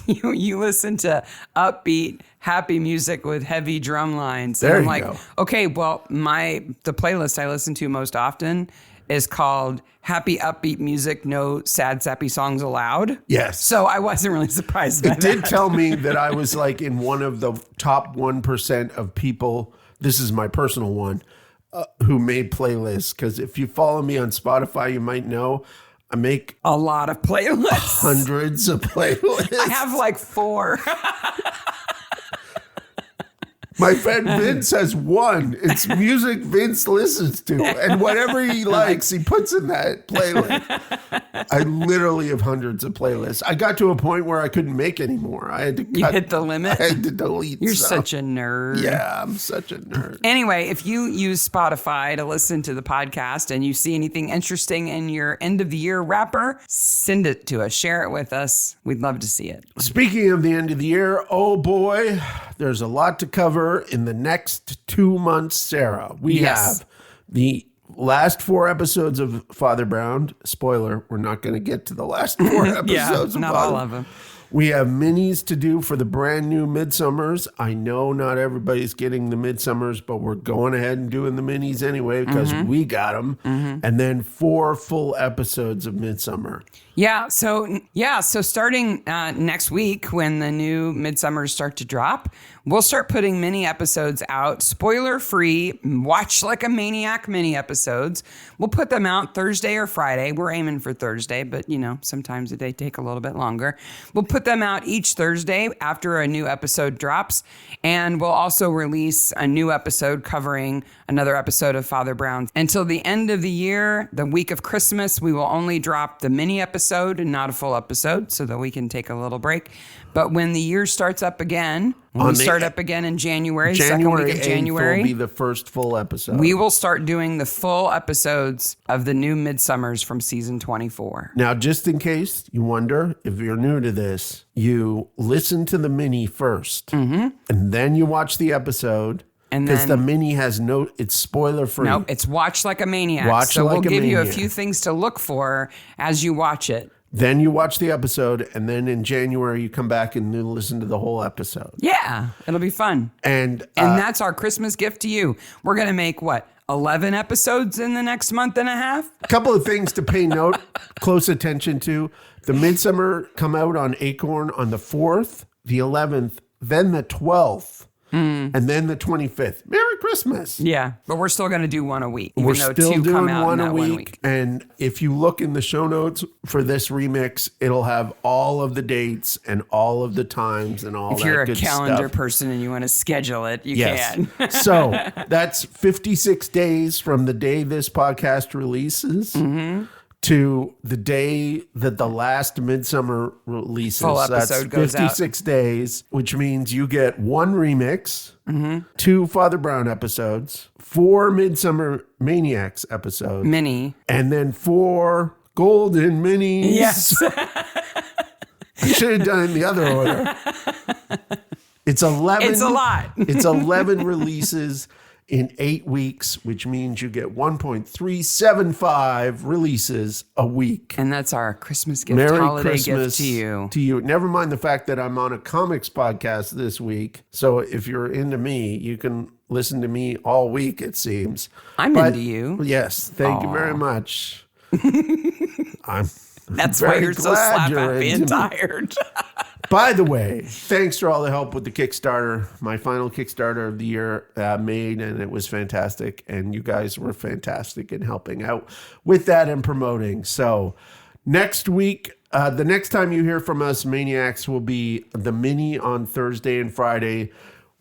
you listen to upbeat, happy music with heavy drum lines. There and I'm you like, go. okay, well, the playlist I listen to most often is called Happy Upbeat Music, No Sad Sappy Songs Allowed. Yes. So I wasn't really surprised by It did tell me that I was like in one of the top 1% of people. This is my personal one, who made playlists. Because if you follow me on Spotify, you might know I make a lot of playlists. hundreds of playlists. I have like 4. My friend Vince has one. It's music Vince listens to. And whatever he likes, he puts in that playlist. I literally have hundreds of playlists. I got to a point where I couldn't make any more. I had to cut. You hit the limit? I had to delete You're stuff. such a nerd. Yeah, I'm such a nerd. Anyway, if you use Spotify to listen to the podcast and you see anything interesting in your end of the year wrapper, send it to us. Share it with us. We'd love to see it. Speaking of the end of the year, oh boy, there's a lot to cover in the next 2 months, Sarah. We have the last 4 episodes of Father Brown. Spoiler, we're not going to get to the last 4 episodes. Not all of them. We have minis to do for the brand new Midsomers. I know not everybody's getting the Midsomers, but we're going ahead and doing the minis anyway because we got them. And then 4 full episodes of Midsomer. So starting next week when the new Midsomers start to drop, we'll start putting mini episodes out, spoiler-free, watch like a maniac mini episodes. We'll put them out Thursday or Friday. We're aiming for Thursday, but sometimes they take a little bit longer. We'll put them out each Thursday after a new episode drops, and we'll also release a new episode covering another episode of Father Brown. Until the end of the year, the week of Christmas, we will only drop the mini episode and not a full episode so that we can take a little break. But when the year starts up again, when we start up again in January, second week of January, will be the first full episode. We will start doing the full episodes of the new Midsomers from season 24. Now, just in case you wonder, if you're new to this, you listen to the mini first, and then you watch the episode. Because the mini has it's spoiler free. No, it's watch like a maniac. We'll give you a few things to look for as you watch it. Then you watch the episode, and then in January you come back and listen to the whole episode. Yeah, it'll be fun. And that's our Christmas gift to you. We're going to make 11 episodes in the next month and a half? A couple of things to pay close attention to. The Midsomer come out on Acorn on the 4th, the 11th, then the 12th. And then the 25th. Merry Christmas. Yeah, but we're still going to do one a week. We're still doing one a week. And if you look in the show notes for this remix, it'll have all of the dates and all of the times and all that good stuff. If you're a calendar person and you want to schedule it, you can. So that's 56 days from the day this podcast releases. To the day that the last Midsomer releases. Full episode goes out. 56 days, which means you get 1 remix, 2 Father Brown episodes, 4 Midsomer Maniacs episodes. Mini. And then 4 golden minis. Yes. I should have done it in the other order. It's 11. It's a lot. It's 11 releases in 8 weeks, which means you get 1.375 releases a week. And that's our Christmas gift, Merry holiday Christmas gift to you. To you. Never mind the fact that I'm on a comics podcast this week. So if you're into me, you can listen to me all week, it seems. I'm into you. Yes. Thank you very much. That's why you're so slap happy and tired. By the way, thanks for all the help with the Kickstarter. My final Kickstarter of the year made, and it was fantastic. And you guys were fantastic in helping out with that and promoting. So next week, the next time you hear from us, Maniacs, will be the mini on Thursday and Friday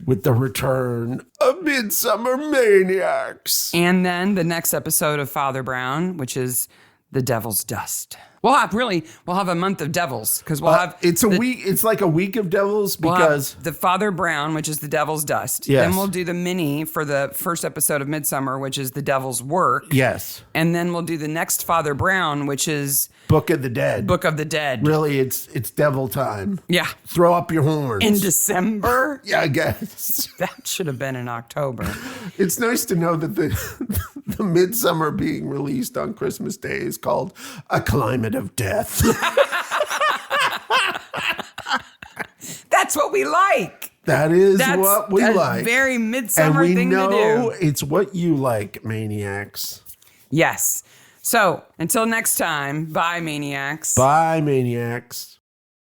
with the return of Midsomer Maniacs. And then the next episode of Father Brown, which is The Devil's Dust. We'll have a month of devils because we'll have week. It's like a week of devils because the Father Brown, which is the Devil's Dust. Yes. Then we'll do the mini for the first episode of Midsomer, which is the Devil's Work. Yes. And then we'll do the next Father Brown, which is Book of the Dead. Book of the Dead. Really, it's devil time. Yeah. Throw up your horns. In December? Yeah, I guess. That should have been in October. It's nice to know that the Midsomer being released on Christmas Day is called A Climate of Death. That's what we like. That's what we like. Very Midsummer thing to do. And we know it's what you like, Maniacs. Yes. So, until next time, bye, Maniacs. Bye, Maniacs.